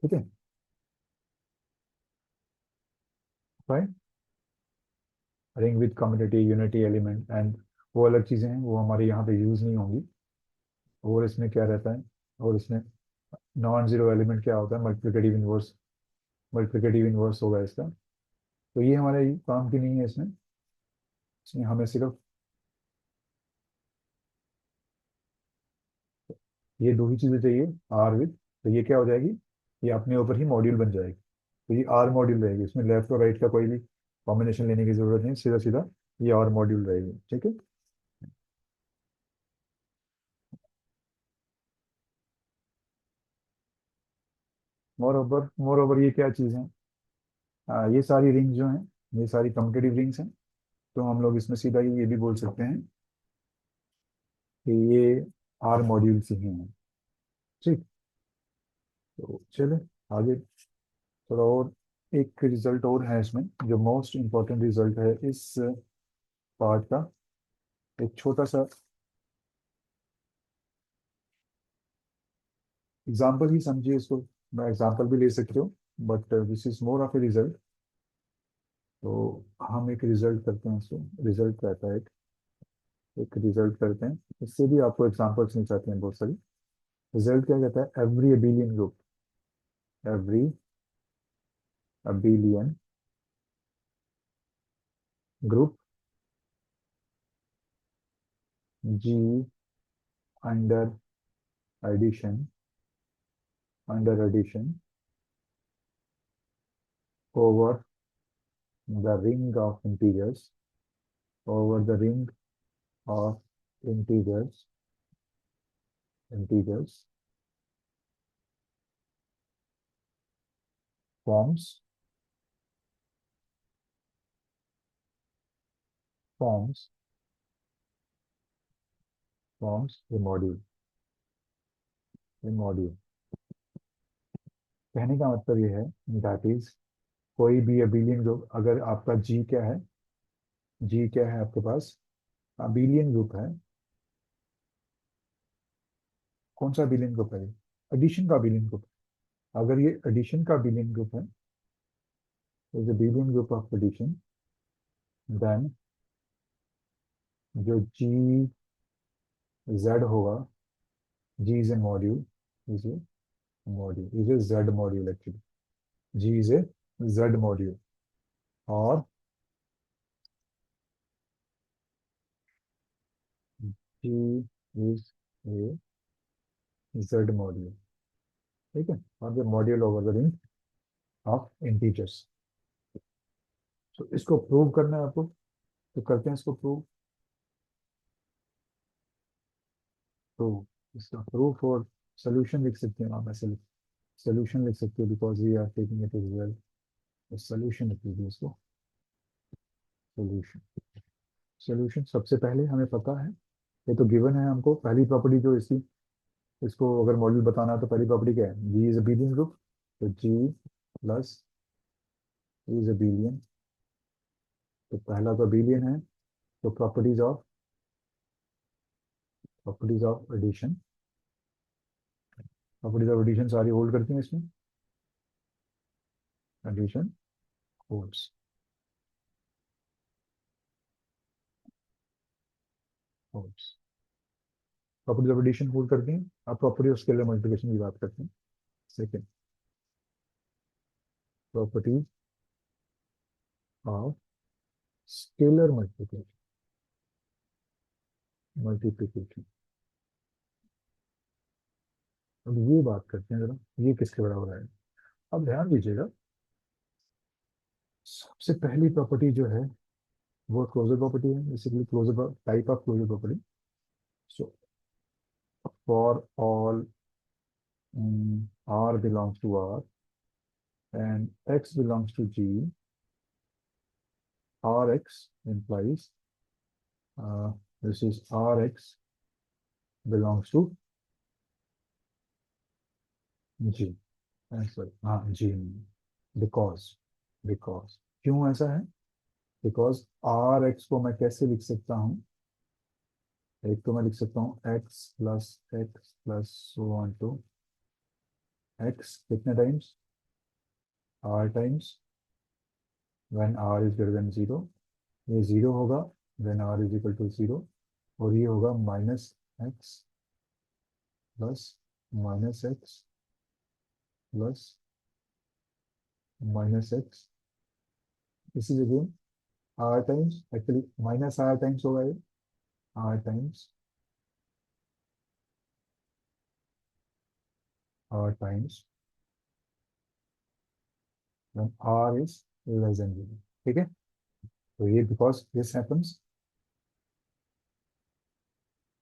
ठीक है, fine. Ring with community, unity element and वो अलग चीजें हैं, वो हमारे यहाँ पे यूज नहीं होंगी। और इसमें क्या रहता है, और इसमें नॉन जीरो एलिमेंट क्या होता है, मल्टीप्लिकेटिव इनवर्स, मल्टीप्लिकेटिव इनवर्स होगा इसका। तो ये हमारे काम की नहीं है इसमें। इसमें हमें सिर्फ ये दो ही चीजें चाहिए, आर विद, तो ये क्या हो जाएगी, ये अपने ऊपर ही मॉड्यूल बन जाएगी। तो ये आर मॉड्यूल रहेगी, इसमें लेफ्ट और राइट का कोई भी कॉम्बिनेशन लेने की जरूरत नहीं, सीधा सीधा ये आर मॉड्यूल रहेगी। ठीक है। मोर ओवर ये क्या चीज़ है, ये सारी रिंग जो हैं, ये सारी कम्पिटेटिव रिंग्स हैं। तो हम लोग इसमें सीधा ही ये भी बोल सकते हैं कि ये आर मॉड्यूल्स ही हैं। ठीक। तो चले आगे, थोड़ा और एक रिजल्ट और है इसमें, जो मोस्ट इम्पोर्टेंट रिजल्ट है इस पार्ट का। एक छोटा सा एग्जाम्पल ही समझिए इसको, मैं एग्जाम्पल भी ले सकते हो, but this is more of a result. तो हम एक रिजल्ट करते हैं इसको, रिजल्ट रहता है एक रिजल्ट करते हैं, इससे भी आपको एग्जाम्पल्स मिल जाते हैं बहुत सारी। रिजल्ट क्या कहता है, every abelian group, every abelian group ji under addition, under addition over the ring of integers, over the ring of integers, integers forms, forms, forms a module, A module. कहने का मतलब ये है, दैट इज कोई भी abelian group, अगर आपका जी क्या है, जी क्या है आपके पास, अबेलियन ग्रुप है। कौन सा अबेलियन ग्रुप है, एडिशन का अबेलियन ग्रुप। अगर ये एडिशन का अबेलियन ग्रुप है, is abelian group of addition, then जो जी जेड होगा, G is a module, is a module, is a Z module actually, G is a Z module. और G is a Z module. ठीक है, और जो module over the ring of integers. तो इसको prove करना है आपको, तो करते हैं इसको प्रूव। तो इसका प्रूफ और सोल्यूशन लिख सकते हैं आप, ऐसे सोल्यूशन लिख सकते हो, because we are taking it is well. तो सोल्यूशन लिख लीजिए इसको, सोल्यूशन। सोल्यूशन सबसे पहले हमें पता है, ये तो गिवन है हमको, पहली प्रॉपर्टी जो इसकी, इसको अगर मॉड्यूल बताना है तो पहली प्रॉपर्टी क्या है, जी इज अ बीलियन ग्रुप। तो जी प्लस इज अ बिलियन, तो पहला तो बिलियन है। तो properties of addition, properties of addition सारी होल्ड करती हैं इसमें। Addition holds, holds, properties of addition hold करती हैं। अब प्रॉपर्टी ऑफ स्केलर मल्टीप्लिकेशन की बात करते हैं। Second, properties of scalar multiplication, multiplication. अब ये बात करते हैं जरा, ये किसके बराबर है। अब ध्यान दीजिएगा, सबसे पहली प्रॉपर्टी जो है वो क्लोजर प्रॉपर्टी है, basically closure type of closure property. So for all r belongs to r and x belongs to g, rx implies this is rx belongs to g, sorry हाँ g, बिकॉज, बिकॉज क्यों ऐसा है, because are x को मैं कैसे लिख सकता हूँ, एक तो मैं लिख सकता हूँ x so on to x कितने times, r times when r is greater than zero, ये जीरो होगा when r is equal to zero, और ये होगा -x plus -x plus -x, इसी जगह r times, actually -r times होगा ये, r times, r times when r is less than 0, ठीक है। तो ये because this happens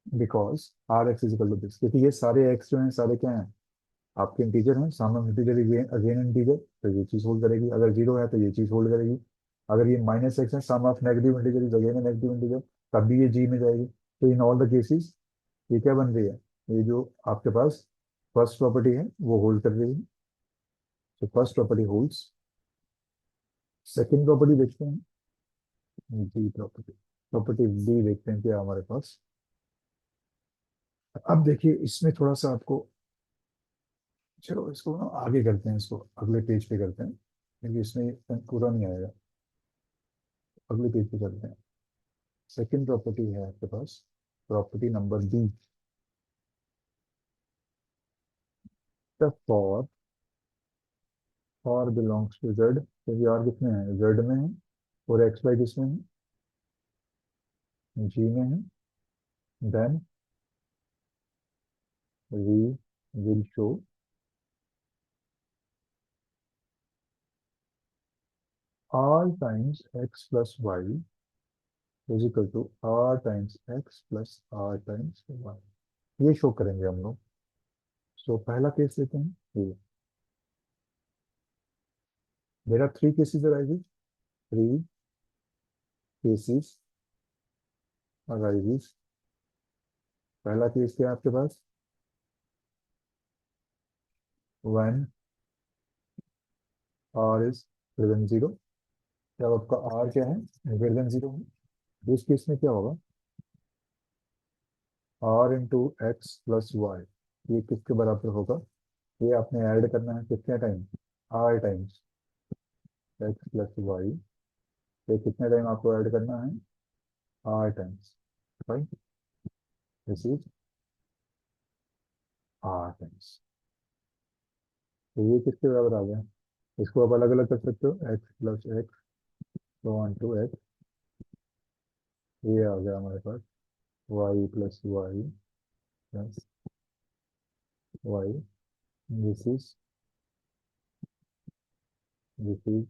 because are x is equal to this, क्योंकि ये सारे एक्स जो हैं सारे क्या हैं, आपके इंटीजर हैं, सम ऑफ इंटीजर अगेन इंटीजर, तो ये चीज होल्ड करेगी। अगर जीरो है तो ये चीज होल्ड करेगी। अगर ये -x है, sum of negative integer is again negative integer, तब भी ये जी में जाएगी। तो इन ऑल द केसेस ये क्या बन रही है, ये जो आपके पास फर्स्ट प्रॉपर्टी है वो होल्ड कर रही है। तो first property holds. Second property देखते हैं, डी प्रॉपर्टी, प्रॉपर्टी डी देखते हैं क्या हमारे पास। अब देखिए इसमें थोड़ा सा आपको, चलो इसको ना आगे करते हैं, इसको अगले पेज पे करते हैं क्योंकि इसमें पूरा नहीं आएगा। अगले पेज पे करते हैं। सेकंड प्रॉपर्टी है आपके पास, property number B, therefore belongs to Z, क्योंकि आर कितने हैं, जेड में है, और एक्स वाई किसमें है, जी में है। Then we will show r times x plus Y is equal to r times x plus r times y, ये शो करेंगे हम लोग। सो पहला केस लेते हैं ये, there are three cases arises, three cases arises. पहला केस क्या है आपके पास, when are is greater than zero, जब आपका आर क्या है, ग्रेटर देन जीरो है। इस केस में क्या होगा, are into x plus Y, ये किसके बराबर होगा, ये आपने ऐड करना है कितने time, R times x plus Y, ये कितने टाइम आपको ऐड करना है, are times Y, this is r times. तो ये किसके बराबर आ गया, इसको आप अलग अलग कर सकते हो, x plus x so on to x, ये आ गया हमारे पास y plus y plus y, this is this is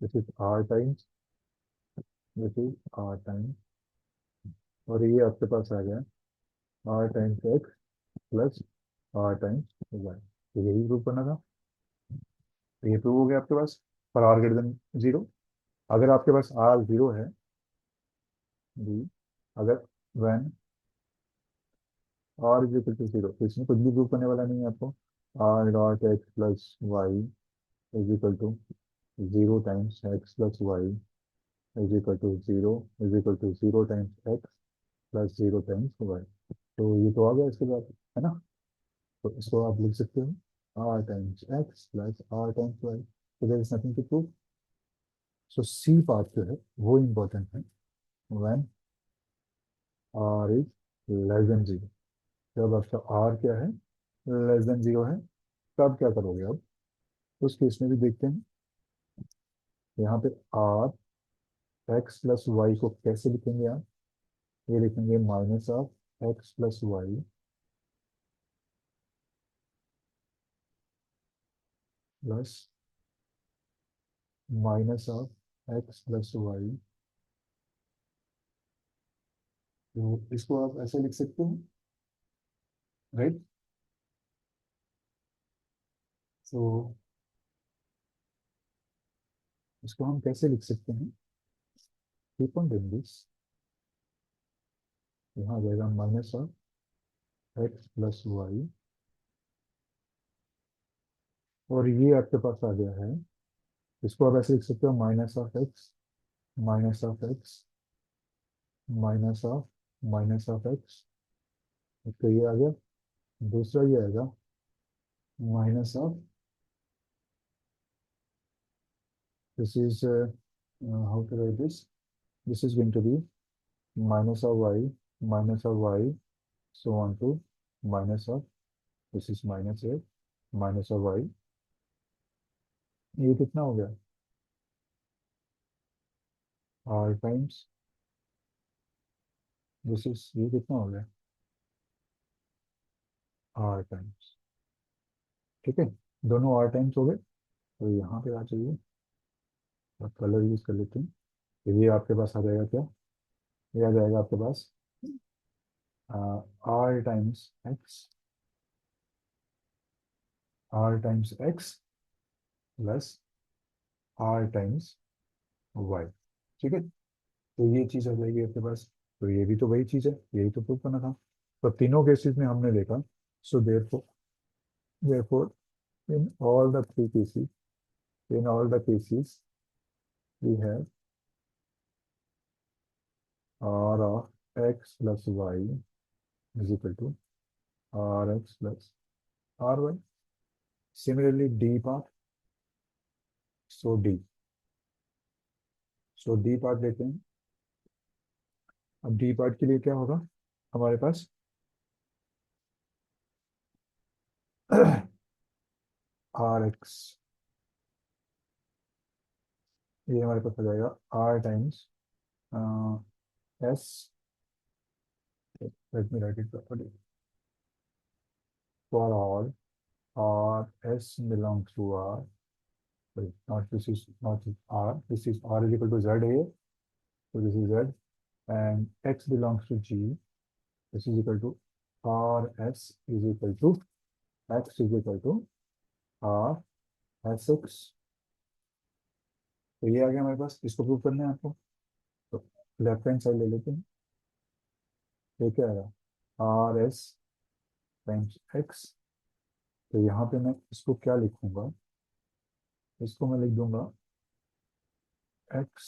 this is r times, this is r times, और ये आपके पास आ गया r times x plus r times y. तो यही प्रूव करना था, तो ये प्रूव हो गया आपके पास for r greater than zero. अगर आपके पास आर जीरो है, जी, अगर when are is equal to zero, तो इसमें कुछ भी प्रूव करने वाला नहीं है आपको। R dot x plus Y is equal to 0 times x plus Y is equal to 0 is equal to 0 times x plus 0 times y. तो ये तो आ गया इसके बाद, है ना। तो इसको आप लिख सकते हो r times x plus r times y. तो there is nothing to prove. So C part जो है वो इम्पोर्टेंट है। When r is less than 0, जब आपका r क्या है, लेस देन 0 है, तब क्या करोगे अब। उस केस में भी देखते हैं। यहाँ पे r एक्स प्लस वाई को कैसे लिखेंगे आप। ये लिखेंगे minus of x plus y plus minus of x plus Y. तो इसको आप ऐसे लिख सकते हो, राइट। तो इसको हम कैसे लिख सकते हैं, कीप ऑन डूइंग दिस। यहाँ आ जाएगा minus of x plus Y, और ये आपके पास आ गया है। इसको आप ऐसे लिख सकते हो, minus of x minus of x. तो ये आ गया। दूसरा ये आएगा minus of, this is how to write this, this is going to B minus of Y so on to minus of, this is minus A minus of Y. ये कितना हो गया, आर टाइम्स, दिस इज, ये कितना हो गया, r times. ठीक है, दोनों आर टाइम्स हो गए। तो यहाँ पे आ जाइए, और कलर यूज कर लेते हैं। तो ये आपके पास आ जाएगा क्या, ये आ जाएगा आपके पास r times x, are times x plus r times y. ठीक है, तो ये चीज़ आ जाएगी आपके पास। तो ये भी तो वही चीज़ है, यही तो प्रूव करना था। तो तीनों केसेस में हमने देखा। So therefore in all the three cases, in all the cases we have are of x plus Y is equal to are x plus R Y. Similarly D part, so D, so D part लेते हैं। अब D part के लिए क्या होगा हमारे पास, are x, ये हमारे पास आ जाएगा are times S, late me right it properly, for all R s belongs to are, not this is not r, this is r is equal to z here, so this is z, and x belongs to g, this is equal to r s is equal to x is equal to r s x। तो ये आ गया हमारे पास, इसको prove करना है आपको। तो लेफ्ट हैंड साइड ले लेते हैं। ये क्या आएगा, आर एस टाइम्स एक्स। तो यहाँ पे मैं इसको क्या लिखूंगा, इसको मैं लिख दूंगा एक्स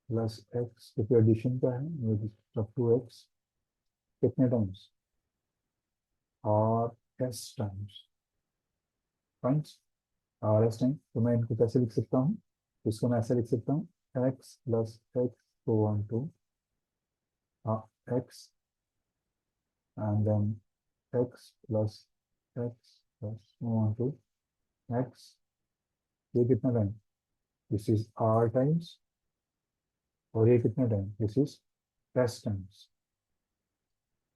प्लस एक्स, क्योंकि एडिशन का है, अप टू एक्स कितने times, R S times, times R S time. तो मैं इनको कैसे लिख सकता हूँ, इसको मैं ऐसे लिख सकता हूँ, एक्स प्लस एक्स को one two x, and then x plus x plus one two x. ये कितना time, this is r times, और ये कितना time, this is S times.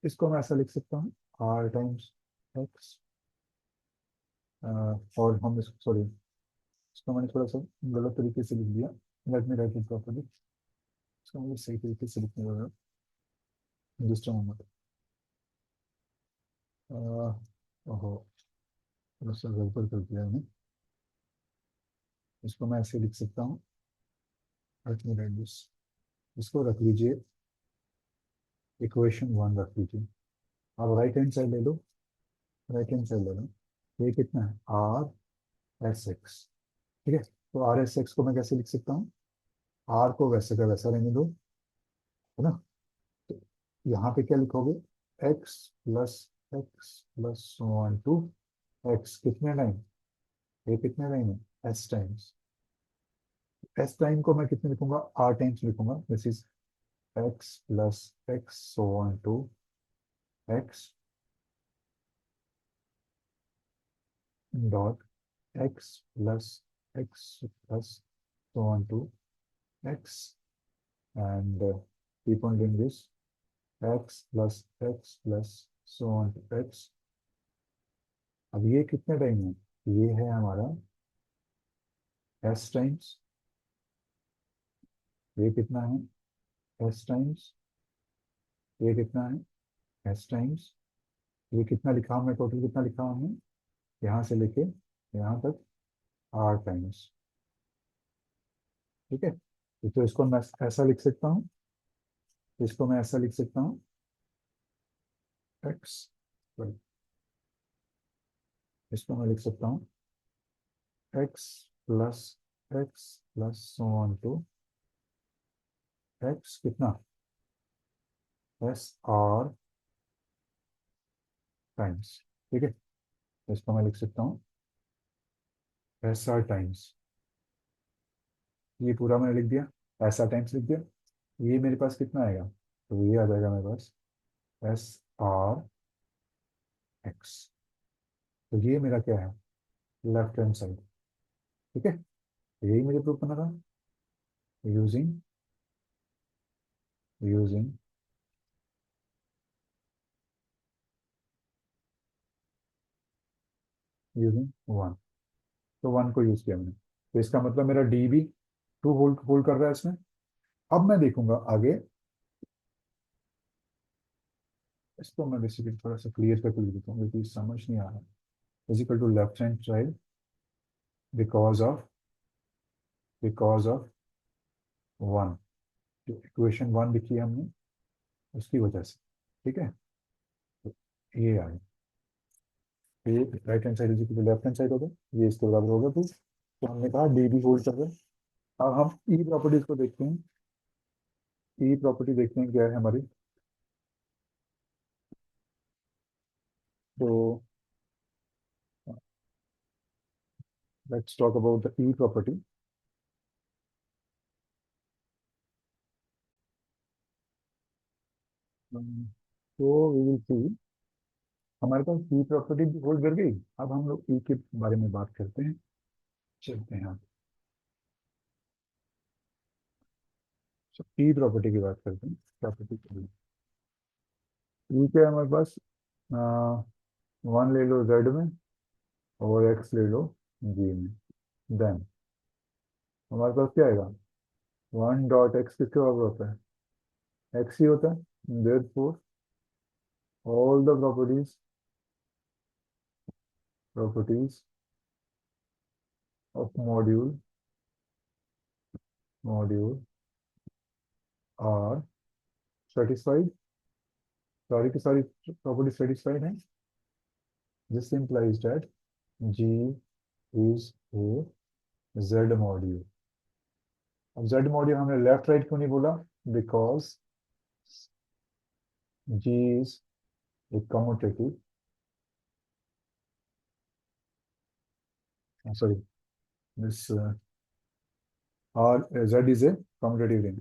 इसको मैं ऐसा लिख सकता हूँ, आर टाइम्स एक्स, और हम इसको, सॉरी, इसको मैंने थोड़ा सा गलत तरीके से लिख दिया। Late me right it properly, इसको मुझे सही तरीके से लिखने लगा जिस टाइम। ओहो, थोड़ा सा गड़बड़ कर दिया मैंने। इसको मैं ऐसे लिख सकता हूँ, लेट मी राइट दिस, इसको रख लीजिए, इक्वेशन वन रख लीजिए। अब राइट हैंड साइड ले लो, राइट हैंड साइड ले लो। ये कितना है, आर एस एक्स। ठीक है, तो आर एस एक्स को मैं कैसे लिख सकता हूँ? आर को वैसे का वैसा रहने दो, है ना। तो यहाँ पे क्या लिखोगे? X plus one two x कितने टाइम? ये कितने टाइम है? S times. एस टाइम को मैं कितने लिखूंगा? आर टाइम्स लिखूंगा। This is x plus x so on to x dot x plus x so on to x, and keep on doing this, x plus so on to x। अब ये कितने time है? ये है हमारा s times. ये कितना है? s times. ये कितना है? s times. ये कितना लिखा हमने? टोटल कितना लिखा हमने यहाँ से लेके यहाँ तक? r times. ठीक है, तो इसको मैं ऐसा लिख सकता हूँ, इसको मैं ऐसा लिख सकता हूँ, एक्स, इसको मैं लिख सकता हूँ x plus x plus so on to x कितना? S r times. ठीक है, इसको मैं लिख सकता हूँ एस आर टाइम्स। ये पूरा मैंने लिख दिया, एस आर टाइम्स लिख दिया। ये मेरे पास कितना आएगा? तो ये आ जाएगा मेरे पास एस आर एक्स। तो ये मेरा क्या है? Left hand side. ठीक है, यही मुझे प्रूफ करना था यूजिंग यूजिंग यूजिंग वन। तो वन को यूज किया मैंने, तो इसका मतलब मेरा डी भी टू होल्ड होल्ड कर रहा है इसमें। अब मैं देखूंगा आगे, इसको मैं बेसिकली थोड़ा सा क्लियर करके लिख देता हूँ क्योंकि समझ नहीं आ रहा। Is equal to left hand side because of one. जो इक्वेशन वन लिखी है हमने उसकी वजह से। ठीक है, तो ये आए, ये right hand side is equal to left hand side हो गया, ये इसके बराबर हो गया। तो हमने कहा डी भी होल्ड कर रहे हैं। अब हम ई प्रॉपर्टीज को देखते हैं। ई प्रॉपर्टी देखते हैं क्या है हमारी। तो let's talk about the E property. तो वी विल सी, हमारे पास ई प्रॉपर्टी भी होल्ड कर गई। अब हम लोग ई के बारे में बात करते हैं, चलते हैं आप। ई प्रॉपर्टी की बात करते हैं। प्रॉपर्टी ई क्या है हमारे पास? वन ले लो जेड में और एक्स ले लो जी में। देन हमारे पास क्या आएगा? वन डॉट एक्स किसके बराबर होता है? एक्स ही होता है। Therefore all the properties of module are satisfied. सारी की सारी प्रॉपर्टी सेटिस्फाइड है। This implies that G is a Z module. अब Z मॉड्यूल हमने लेफ्ट राइट क्यों नहीं बोला? Because G is a commutative, sorry, this or Z is a commutative ring.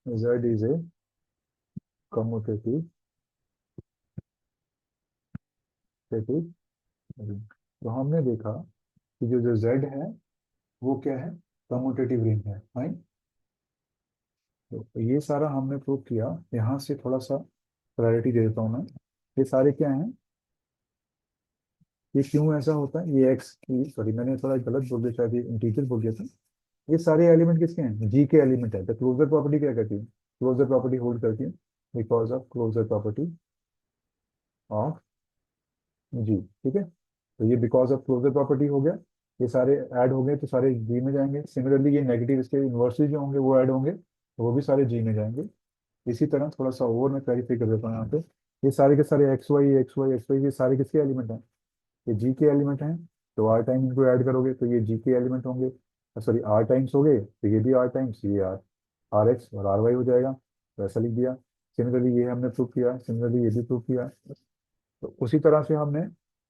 Z is a commutative commutative ring। तो हमने देखा कि जो जो Z है वो क्या है? कम्यूटेटिव रिंग है, right? तो ये सारा हमने प्रूव किया। यहाँ से थोड़ा सा क्लैरिटी दे देता हूँ मैं। ये सारे क्या हैं? ये क्यों ऐसा होता है? ये एक्स की, सॉरी मैंने थोड़ा गलत बोल दिया, शायद ये इंटीजर बोल दिया था। ये सारे एलिमेंट किसके हैं? जी के एलिमेंट है। तो क्लोजर प्रॉपर्टी क्या कहती है? क्लोजर प्रॉपर्टी होल्ड करती है because of closure property of G. ठीक है, तो ये बिकॉज ऑफ क्लोजर प्रॉपर्टी हो गया। ये सारे ऐड हो गए तो सारे जी में जाएंगे। सिमिलरली ये नेगेटिव इसके इन्वर्सली जो होंगे वो ऐड होंगे तो वो भी सारे जी में जाएंगे। इसी तरह थोड़ा सा और मैं क्लैरिफाई कर देता हूँ यहाँ पे। ये सारे के सारे एक्स वाई ये सारे किसके एलिमेंट हैं? ये जी के एलिमेंट हैं। तो आर टाइम इनको ऐड करोगे तो ये जी के एलिमेंट होंगे, सॉरी आर टाइम्स हो गए तो ये भी आर टाइम्स, ये आर आर एक्स और आर वाई हो जाएगा, तो ऐसा लिख दिया। सिमिलरली ये हमने प्रूव किया, सिमिलरली ये भी प्रूव किया। तो उसी तरह से हमने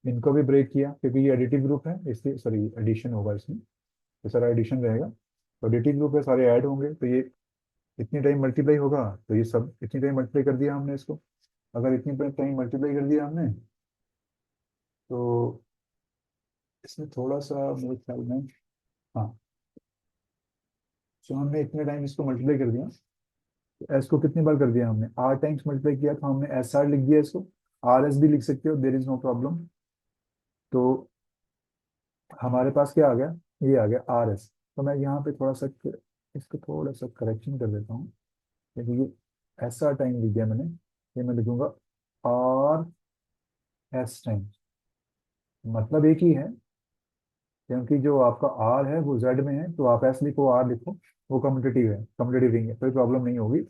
इनको भी ब्रेक किया, क्योंकि ये एडिटिव ग्रुप है इसलिए, सॉरी एडिशन होगा इसमें, तो सारा एडिशन रहेगा। तो एडिटिव ग्रुप है, सारे ऐड होंगे, तो ये इतनी टाइम मल्टीप्लाई होगा, तो ये सब इतनी टाइम मल्टीप्लाई कर दिया हमने इसको। अगर इतनी टाइम मल्टीप्लाई कर दिया हमने, तो इसमें थोड़ा सा मेरे ख्याल में, हाँ, तो हमने इतने टाइम इसको मल्टीप्लाई कर दिया। तो एस को कितनी बार कर दिया हमने, आर टाइम्स मल्टीप्लाई किया, तो हमने एस आर लिख दिया इसको। आर एस भी लिख सकते हो, देर इज नो प्रॉब्लम। तो हमारे पास क्या आ गया, ये आ गया आर एस। तो मैं यहाँ पे थोड़ा सा इसको थोड़ा सा करेक्शन कर देता हूँ, क्योंकि ये एस आर टाइम लिख दिया मैंने, ये मैं लिखूंगा आर एस टाइम, मतलब एक ही है। क्योंकि जो आपका आर है वो जेड में है, तो आप एस लिखो आर लिखो, वो कम्पिटेटिव है, कम्पिटेटिव रिंग है, कोई प्रॉब्लम नहीं होगी।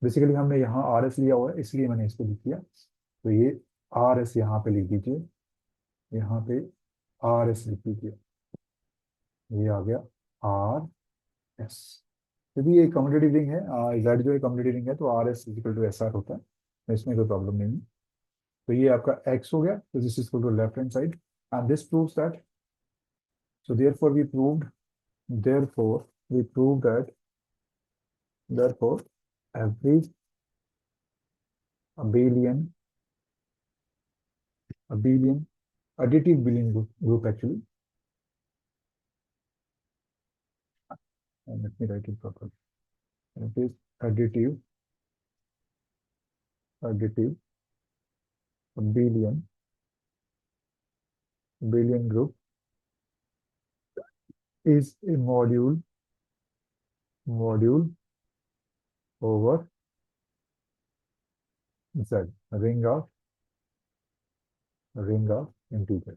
बेसिकली हमने यहाँ आर एस लिया हुआ है, इसलिए मैंने इसको लिख दिया। तो ये आर एस यहाँ पे लिख दीजिए, यहाँ पे आर एस लिख दीजिए, ये आ गया आर एस। क्योंकि ये कम्पिटेटिव रिंग है, जेड जो है कम्पिटेटिव रिंग है, तो R S equal to S R होता है, तो इसमें कोई प्रॉब्लम नहीं है। तो ये आपका एक्स हो गया, तो this is equal to left hand side, and this proves that, so therefore we proved, therefore we proved that, therefore every abelian, abelian, additive abelian group actually, and let me write it properly. It is additive, additive abelian, abelian group is a module, module over Z, ring of integer।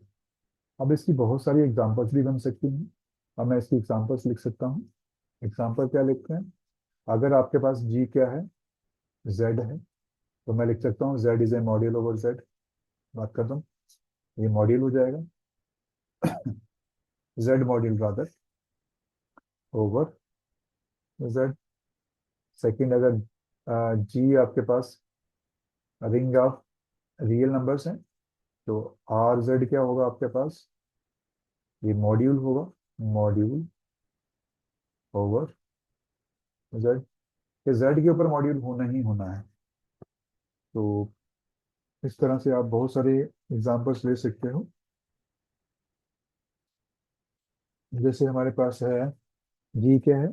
अब इसकी बहुत सारी examples भी बन सकती हैं। अब मैं इसकी एग्जांपल्स लिख सकता हूँ। एग्जांपल क्या लिखते हैं, अगर आपके पास जी क्या है, जेड है, तो मैं लिख सकता हूँ Z is a module over Z, बात कर दूँ, ये मॉड्यूल हो जाएगा, Z module rather over Z. Second, अगर जी आपके पास रिंग ऑफ रियल नंबर्स हैं, तो आर जेड क्या होगा आपके पास, ये मॉड्यूल होगा, मॉड्यूल ओवर जेड। ये जेड के ऊपर मॉड्यूल होना ही होना है। तो इस तरह से आप बहुत सारे एग्जांपल्स ले सकते हो। जैसे हमारे पास है, जी क्या है,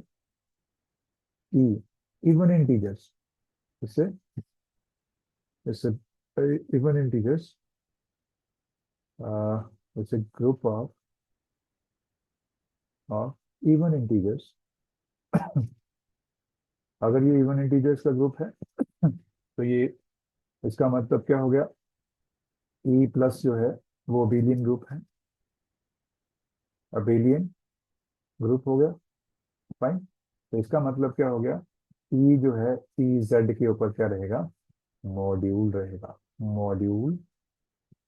ई, इवन इंटीजर्स, इससे इससे even integers, it's a group of even integers. अगर ये इवन इंटीजर्स का ग्रुप है, तो ये, इसका मतलब क्या हो गया, ई प्लस जो है वो अबेलियन ग्रुप है, अबेलियन ग्रुप हो गया, फाइन। तो इसका मतलब क्या हो गया, ई जो है, ई जेड के ऊपर क्या रहेगा, मॉड्यूल रहेगा, मॉड्यूल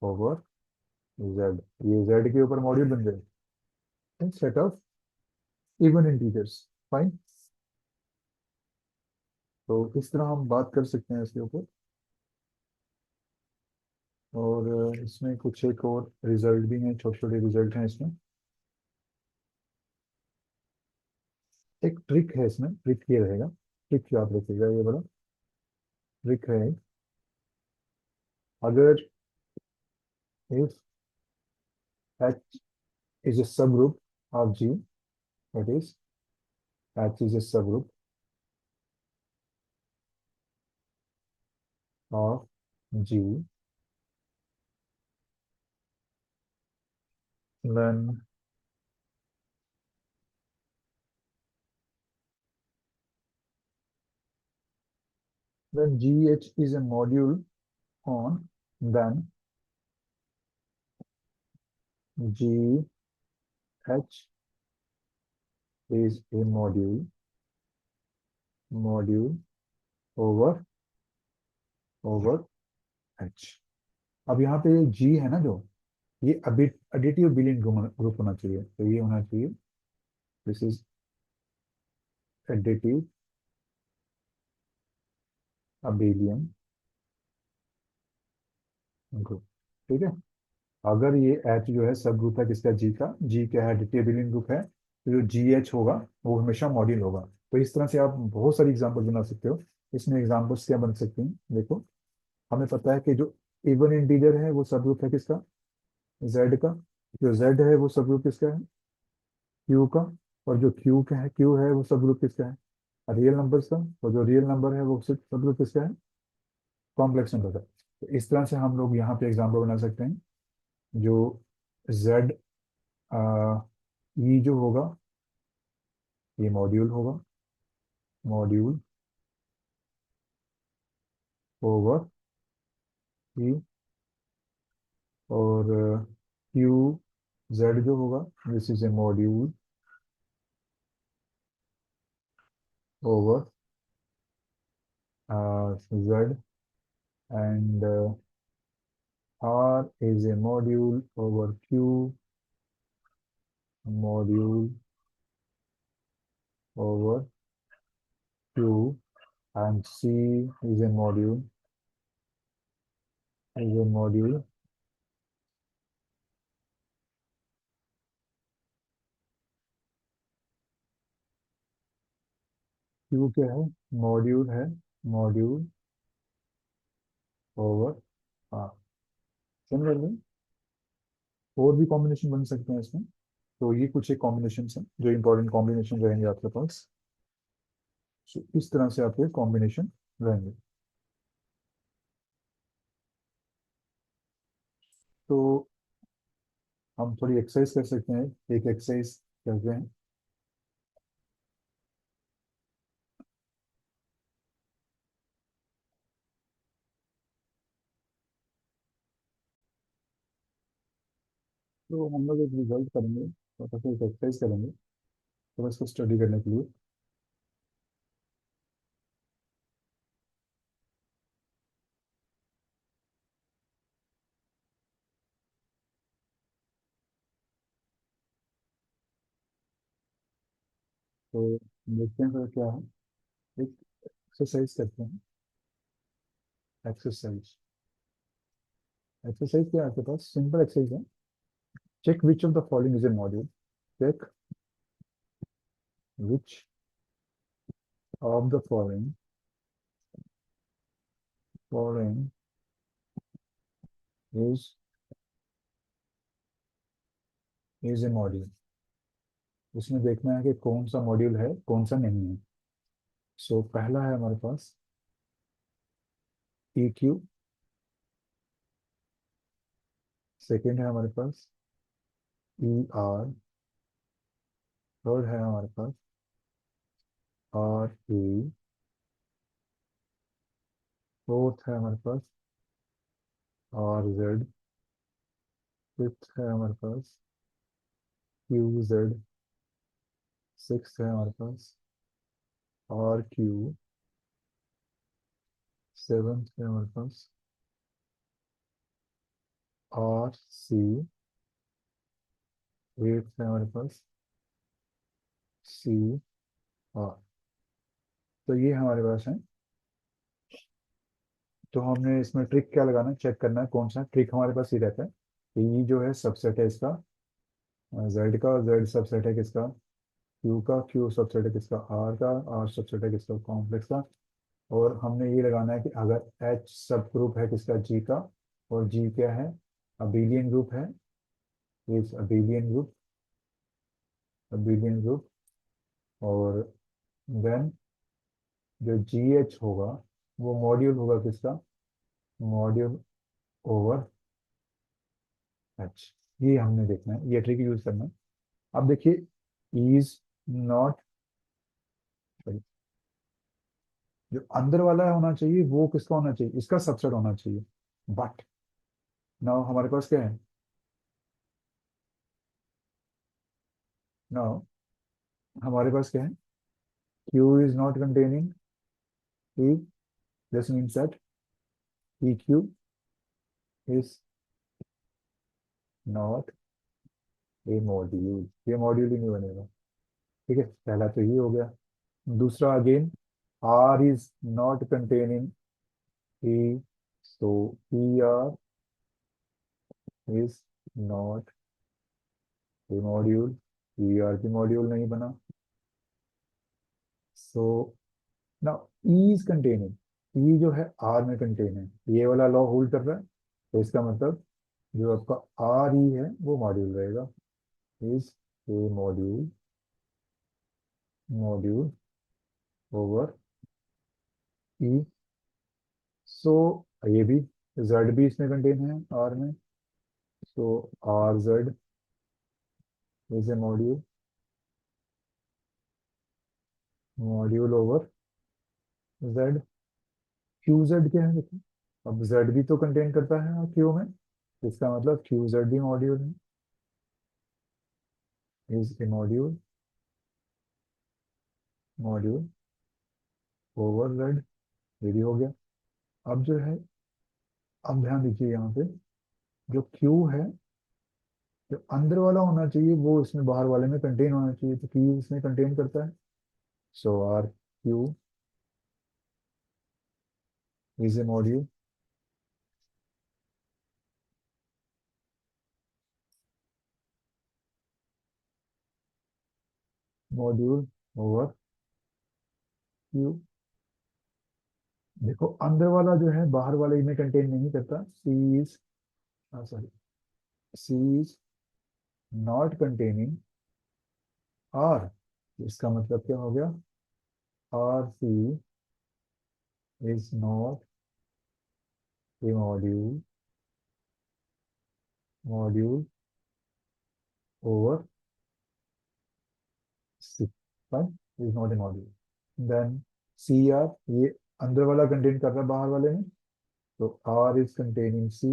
ओवर जेड, ये जेड के ऊपर मॉड्यूल बन जाएगा, set of even integers, fine. तो इस तरह हम बात कर सकते हैं इसके ऊपर। और इसमें कुछ एक और रिजल्ट भी हैं, छोटे छोटे रिजल्ट हैं इसमें। एक ट्रिक है इसमें, ट्रिक ये रहेगा, ट्रिक याद रखिएगा, ये बड़ा ट्रिक है। अगर if H is a subgroup of G, that is H is a subgroup of G, then GH is a module on, then GH is a module over H। अब यहाँ पे G है ना, जो ये एडिटिव बिलियन ग्रुप होना चाहिए, तो ये होना चाहिए, this is additive abelian group. ठीक है। अगर ये एच जो है सब ग्रुप है किसका, जी का, जी क्या है, एडिटिव बिलियन ग्रुप है, तो जो जी एच होगा वो हमेशा मॉड्यूल होगा। तो इस तरह से आप बहुत सारी एग्जांपल बना सकते हो। इसमें एग्जांपल्स क्या बन सकते हैं, देखो, हमें पता है कि जो इवन इंटीजर है वो सब ग्रुप है किसका, जेड का। जो जेड है वो सब ग्रुप किसका है, क्यू का। और जो क्यू का है, क्यू है वो सब ग्रुप किसका है, रियल नंबर्स का। और जो रियल नंबर है वो सब ग्रुप किसका है, कॉम्प्लेक्स नंबर का। तो इस तरह से हम लोग यहाँ पे एग्जाम्पल बना सकते हैं। जो जेड ई जो होगा ये मॉड्यूल होगा, मॉड्यूल ओवर ई। और क्यू जेड जो होगा, this is a module over Z. And are is a module over Q, module over Q. And C is a module, is a module Q क्या है, module over are. समझ लो, और भी combination बन सकते हैं इसमें। तो ये कुछ एक कॉम्बिनेशन है जो इंपॉर्टेंट कॉम्बिनेशन रहेंगे आपके पास। So, इस तरह से आपके कॉम्बिनेशन रहेंगे। तो हम थोड़ी एक्सरसाइज कर सकते हैं, एक एक्सरसाइज करते हैं। तो हम लोग एक रिजल्ट करेंगे, तो फिर एक एक्सरसाइज करेंगे तो इसको स्टडी करने के लिए। तो देखते हैं फिर क्या है, एक एक्सरसाइज करते हैं। एक्सरसाइज, एक्सरसाइज क्या है आपके पास, सिंपल एक्सरसाइज है। Check which of the following is a module. Check which of the following is a module. उसमें देखना है कि कौन सा मॉड्यूल है कौन सा नहीं है। सो पहला है हमारे पास ई क्यू। सेकेंड है हमारे पास ई आर। थर्ड है हमारे पास आर ए। फोर्थ है हमारे पास आर जेड। फिफ्थ है हमारे पास क्यू जेड। सिक्स है हमारे पास आर क्यू। सेवन्थ है हमारे पास आर सी। एट्थ है हमारे पास सी आर। तो ये हमारे पास है। तो हमने इसमें ट्रिक क्या लगाना है, चेक करना है कौन सा ट्रिक हमारे पास। ये रहता है कि ये जो है सबसेट है इसका जेड का, जेड सबसेट है किसका, क्यू का, क्यू सबसेट है किसका, आर का, आर सबसेट है किसका, कॉम्प्लेक्स का। और हमने ये लगाना है कि अगर एच सब ग्रुप है किसका, जी का, और जी क्या है, अबेलियन ग्रुप है, इस अबेलियन ग्रुप, अबेलियन ग्रुप। और देन जो जी एच होगा वो मॉड्यूल होगा किसका, मॉड्यूल ओवर एच। ये हमने देखना है, ये ट्रिक यूज करना है। अब देखिए, इज नॉट, जो अंदर वाला होना चाहिए वो किसका होना चाहिए, इसका सबसेट होना चाहिए। बट नाउ हमारे पास क्या है, नाउ हमारे पास क्या है, Q is not containing E. This means that EQ is not a module, ये मॉड्यूल ही नहीं बनेगा। ठीक है, पहला तो ये हो गया। दूसरा again, R is not containing E, so P R is not a module, P R भी मॉड्यूल नहीं बना। So now E is containing, E जो है आर में कंटेन है, ये वाला लॉ होल्ड कर रहा है, तो इसका मतलब जो आपका आर ई है वो मॉड्यूल रहेगा, is a module, module over E. So ये भी, जेड भी इसमें कंटेन है आर में, so R Z is a module, module over Z. Q Z क्या है देखो, अब जेड भी तो कंटेन करता है क्यू में, इसका मतलब क्यू जेड भी मॉड्यूल है, is a module, module over Z, ये भी हो गया। अब जो है, अब ध्यान दीजिए यहाँ पे, जो क्यू है, जो अंदर वाला होना चाहिए वो इसमें बाहर वाले में कंटेन होना चाहिए, तो क्यू इसमें कंटेन करता है, so R Q is a module, module over Q. देखो अंदर वाला जो है बाहर वाले में कंटेन नहीं करता, C is, sorry, C is not containing R, इसका मतलब क्या हो गया, R C is not a module, module over C, fine, is not a module. Then C R, ये अंदर वाला कंटेन कर रहा है बाहर वाले में, तो आर इज कंटेनिंग सी,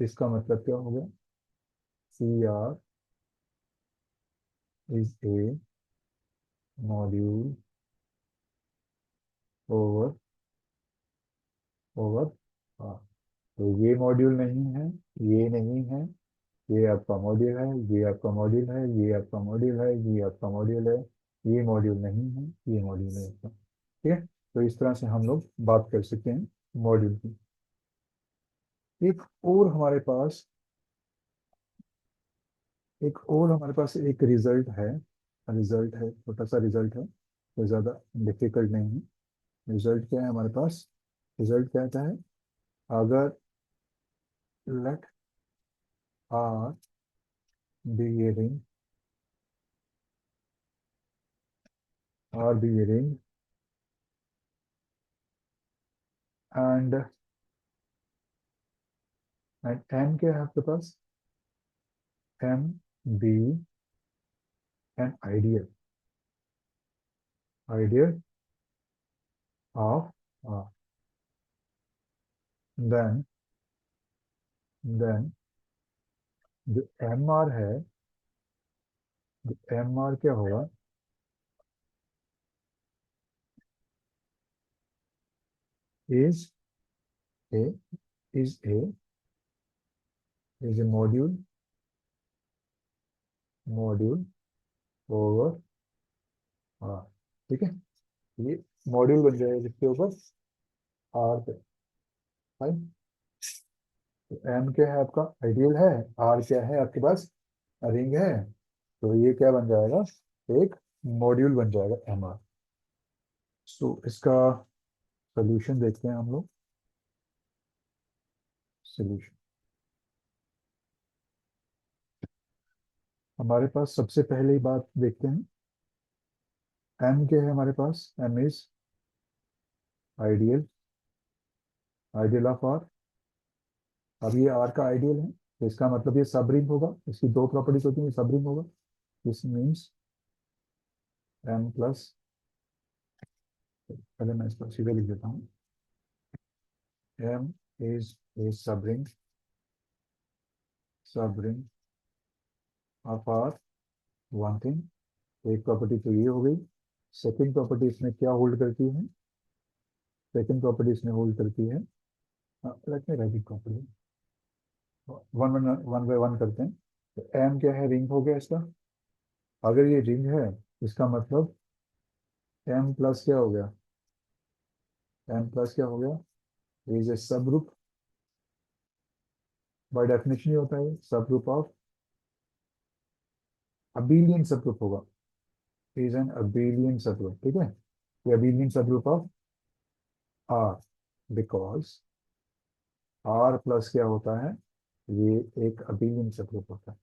इसका मतलब क्या हो गया, C R is a module over, over R. तो ये मॉड्यूल नहीं है, ये नहीं है, ये आपका मॉड्यूल है, ये आपका मॉड्यूल है, ये आपका मॉड्यूल है, ये आपका मॉड्यूल है, ये मॉड्यूल नहीं है, ये मॉड्यूल है आपका। ठीक है, तो इस तरह से हम लोग बात कर सकते हैं मॉड्यूल की। एक और हमारे पास, एक रिजल्ट है, रिजल्ट है, छोटा सा रिजल्ट है, कोई ज़्यादा डिफिकल्ट नहीं है। रिजल्ट क्या है हमारे पास, रिजल्ट कहता है, अगर let R be a ring, R be a ring and M क्या है आपके पास, M be an ideal, ideal of R, then then जो एम आर है, जो एम आर क्या होगा, is a, is a, is a module, module over R. ठीक है, ये मॉड्यूल बन जाएगा जिसके ऊपर आर पे, फाइन। तो एम क्या है आपका, आइडियल है, आर क्या है आपके पास, रिंग है, तो ये क्या बन जाएगा, एक मॉड्यूल बन जाएगा एम आर। सो इसका सोल्यूशन देखते हैं हम लोग, सोल्यूशन हमारे पास सबसे पहले ही बात देखते हैं, एम क्या है हमारे पास, M is ideal, ideal of R. अब ये आर का आइडियल है, तो इसका मतलब ये सब रिंग होगा, इसकी दो प्रॉपर्टीज होती हैं, सब रिंग होगा, दिस मीन्स एम प्लस, पहले मैं इसको सीधे लिख देता हूँ, एम इज ए सब रिंग, सब ring of are, one thing, एक प्रॉपर्टी तो ये हो गई। सेकंड प्रॉपर्टी इसमें क्या होल्ड करती है, सेकंड प्रॉपर्टी इसमें होल्ड करती है, late me right it properly, one one one by one करते हैं। तो एम क्या है, रिंग हो गया इसका। अगर ये रिंग है, इसका मतलब एम प्लस क्या हो गया, एम प्लस क्या हो गया, इज ए सब ग्रुप। बाय डेफिनेशन ही होता है सब ग्रुप ऑफ अबेलियन सब ग्रुप होगा, इज एन अबेलियन सब ग्रुप। ठीक है, ये अबेलियन सब group of are, because are plus क्या होता है, ये एक अबेलियन सब ग्रुप होता है।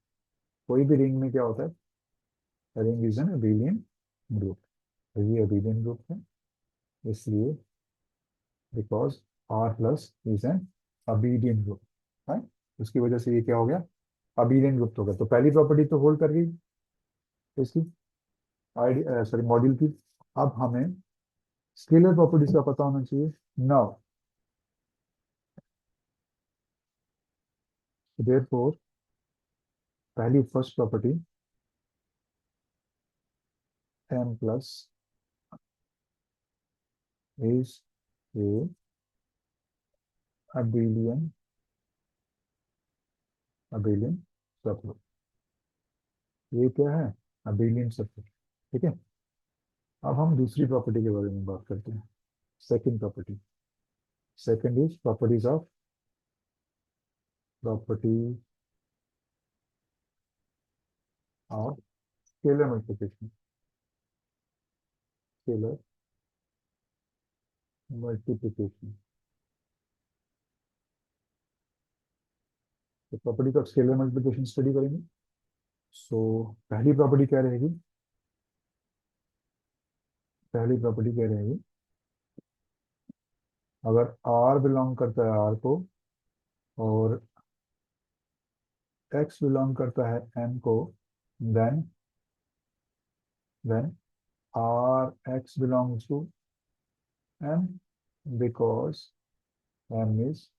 कोई भी रिंग में क्या होता है, ring is an abelian group. तो ये अबेलियन ग्रुप है, इसलिए because are plus is an abelian group है, उसकी वजह से ये क्या हो गया, अबेलियन ग्रुप हो गया। तो पहली प्रॉपर्टी तो होल्ड कर गई इसकी, आईडी सॉरी मॉड्यूल की। अब हमें स्केलर प्रॉपर्टीज का पता होना चाहिए। नाउ देयरफॉर पहली first property, M plus is a abelian abelian subgroup. ये क्या है, अबेलियन सबग्रुप। ठीक है, अब हम दूसरी प्रॉपर्टी के बारे में बात करते हैं, second property. Second is property of scalar multiplication, scalar multiplication. तो property of scalar multiplication study करेंगे। सो पहली प्रॉपर्टी क्या रहेगी, पहली प्रॉपर्टी क्या रहेगी, अगर R बिलोंग करता है R को, और X बिलोंग करता है M को, then R X belongs to M, because M is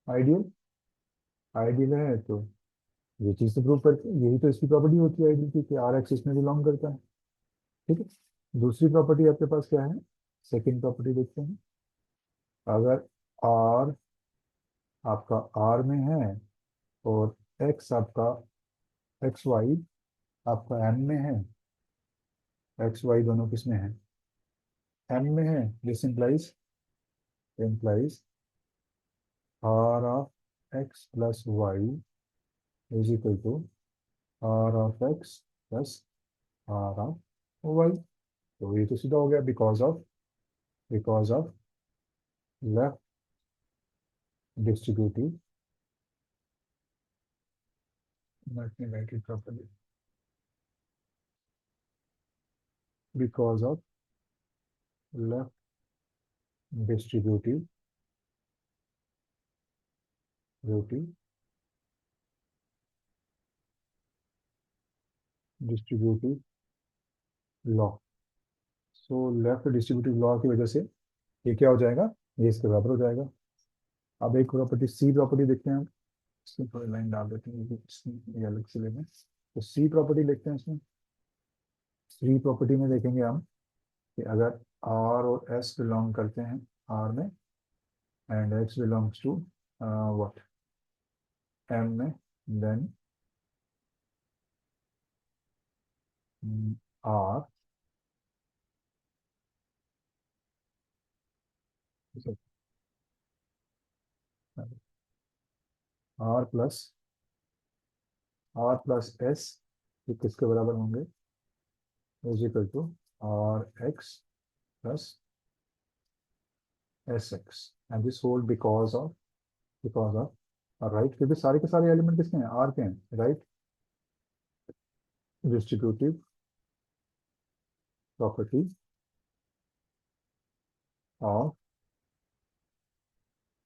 ideal. Ideal है तो ये चीज तो प्रूव करती है, यही तो इसकी प्रॉपर्टी होती है आइडियल की, कि RX इसमें बिलोंग करता है। ठीक है, दूसरी प्रॉपर्टी आपके पास क्या है, सेकंड प्रॉपर्टी देखते हैं। अगर R आपका R में है, और X आपका XY आपका M में है, XY दोनों किस में है, M में है, this implies R of X plus Y is equal to R of X plus R of Y। तो ये तो सीधा हो गया, because of left distributive, let me write it properly, because of left distributive rotative distributive law. So left distributive law की वजह से ये क्या हो जाएगा, ये इसके बराबर हो जाएगा। अब एक प्रॉपर्टी सी प्रॉपर्टी देखते हैं हम, इसमें थोड़ी लाइन डाल देते हैं क्योंकि ये अलग से लेंगे। तो सी प्रॉपर्टी लिखते हैं इसमें। सी प्रॉपर्टी में देखेंगे हम कि अगर आर और एस बिलोंग करते हैं आर में, and x belongs to what, M में, then r r plus s, ये किसके बराबर होंगे, is equal to are x plus S x, and this hold because of right, क्योंकि सारे के सारे एलिमेंट किसके हैं, आर के हैं, right. Distributive property of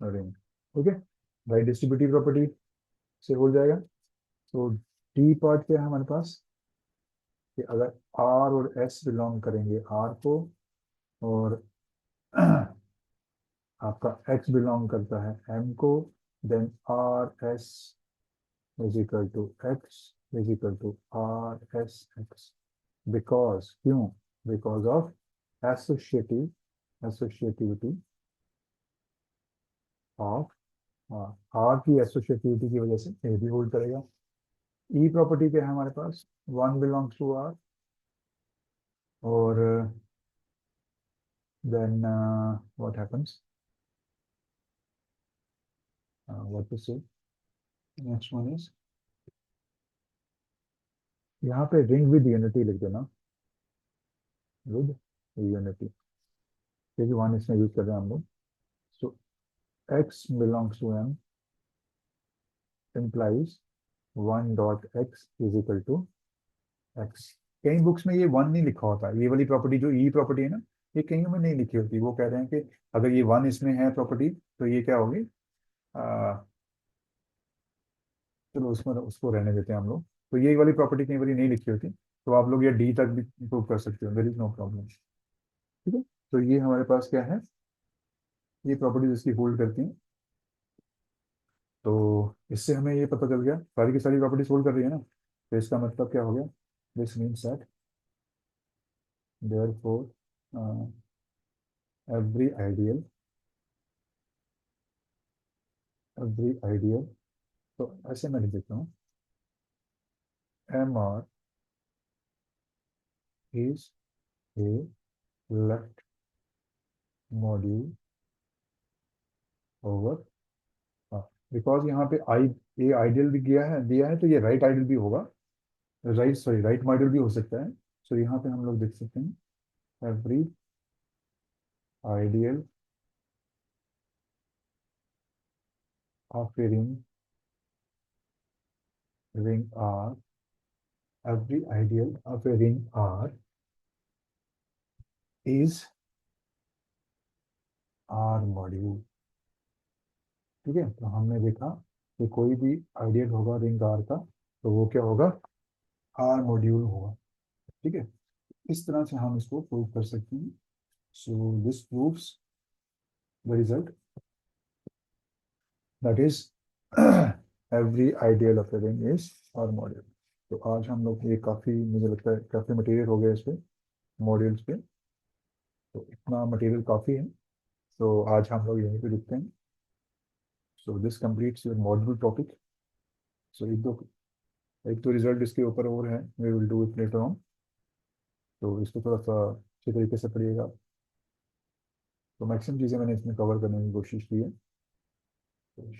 ring. ठीक है, राइट डिस्ट्रीब्यूटिव प्रॉपर्टी से हो जाएगा। तो डी पार्ट क्या है हमारे पास, कि अगर आर और एस बिलोंग करेंगे आर को, और आपका एक्स बिलोंग करता है एम को, then R S is equal to x is equal to R S x. Because क्यों, बिकॉज ऑफ एसोसिएटिविटी ऑफ हाँ, आर की एसोसिएटिविटी की वजह से ए भी होल्ड करेगा। ई प्रॉपर्टी क्या है हमारे पास, वन बिलोंग्स टू आर, और then what happens, what to say, next one is, यहाँ पे रिंग विद यूनिटी लिख देना, विद यूनिटी, क्योंकि वन इसमें यूज कर रहे हैं हम लोग। So x belongs to M implies one dot x is equal to x. कई बुक्स में ये वन नहीं लिखा होता, ये वाली प्रॉपर्टी जो ई प्रॉपर्टी है ना, ये कईयों में नहीं लिखी होती। वो कह रहे हैं कि अगर ये वन इसमें है प्रॉपर्टी तो ये क्या होगी, चलो उसमें उसको रहने देते हैं हम लोग। तो ये वाली प्रॉपर्टी कई बार नहीं लिखी होती, तो आप लोग ये डी तक भी प्रूव कर सकते हो, देयर इज नो प्रॉब्लम। ठीक है, तो ये हमारे पास क्या है, ये प्रॉपर्टीज इसकी होल्ड करती हैं। तो इससे हमें ये पता चल गया सारी की सारी प्रॉपर्टीज होल्ड कर रही है ना, तो इसका मतलब क्या हो गया, this means that therefore every ideal, every ideal, तो ऐसे मैं लिख देता हूँ, M R is A left module over, because यहाँ पे आई, ए आइडियल भी दिया है तो ये राइट आइडियल भी होगा, राइट सॉरी राइट मॉड्यूल भी हो सकता है। सो यहाँ पे हम लोग देख सकते हैं every ideal of A ring are, every ideal of a ring R is R module. ठीक है, तो हमने देखा कि कोई भी आइडियल होगा रिंग R का तो वो क्या होगा, R मॉड्यूल होगा। ठीक है, इस तरह से हम इसको प्रूव कर सकते हैं। So this proves the result that is every ideal of a ring is R module. तो आज हम लोग ये काफ़ी, मुझे लगता है काफ़ी मटेरियल हो गया इस पे, मॉड्यूल्स पे, तो इतना मटेरियल काफ़ी है। तो आज हम लोग यहीं पे रुकते हैं। So this completes your module topic. So एक दो रिजल्ट इसके ऊपर और है, we will do it later on. तो इसको थोड़ा सा अच्छे तरीके से पढ़िएगा। तो मैक्सिमम चीज़ें मैंने इसमें कवर करने की कोशिश की है। तो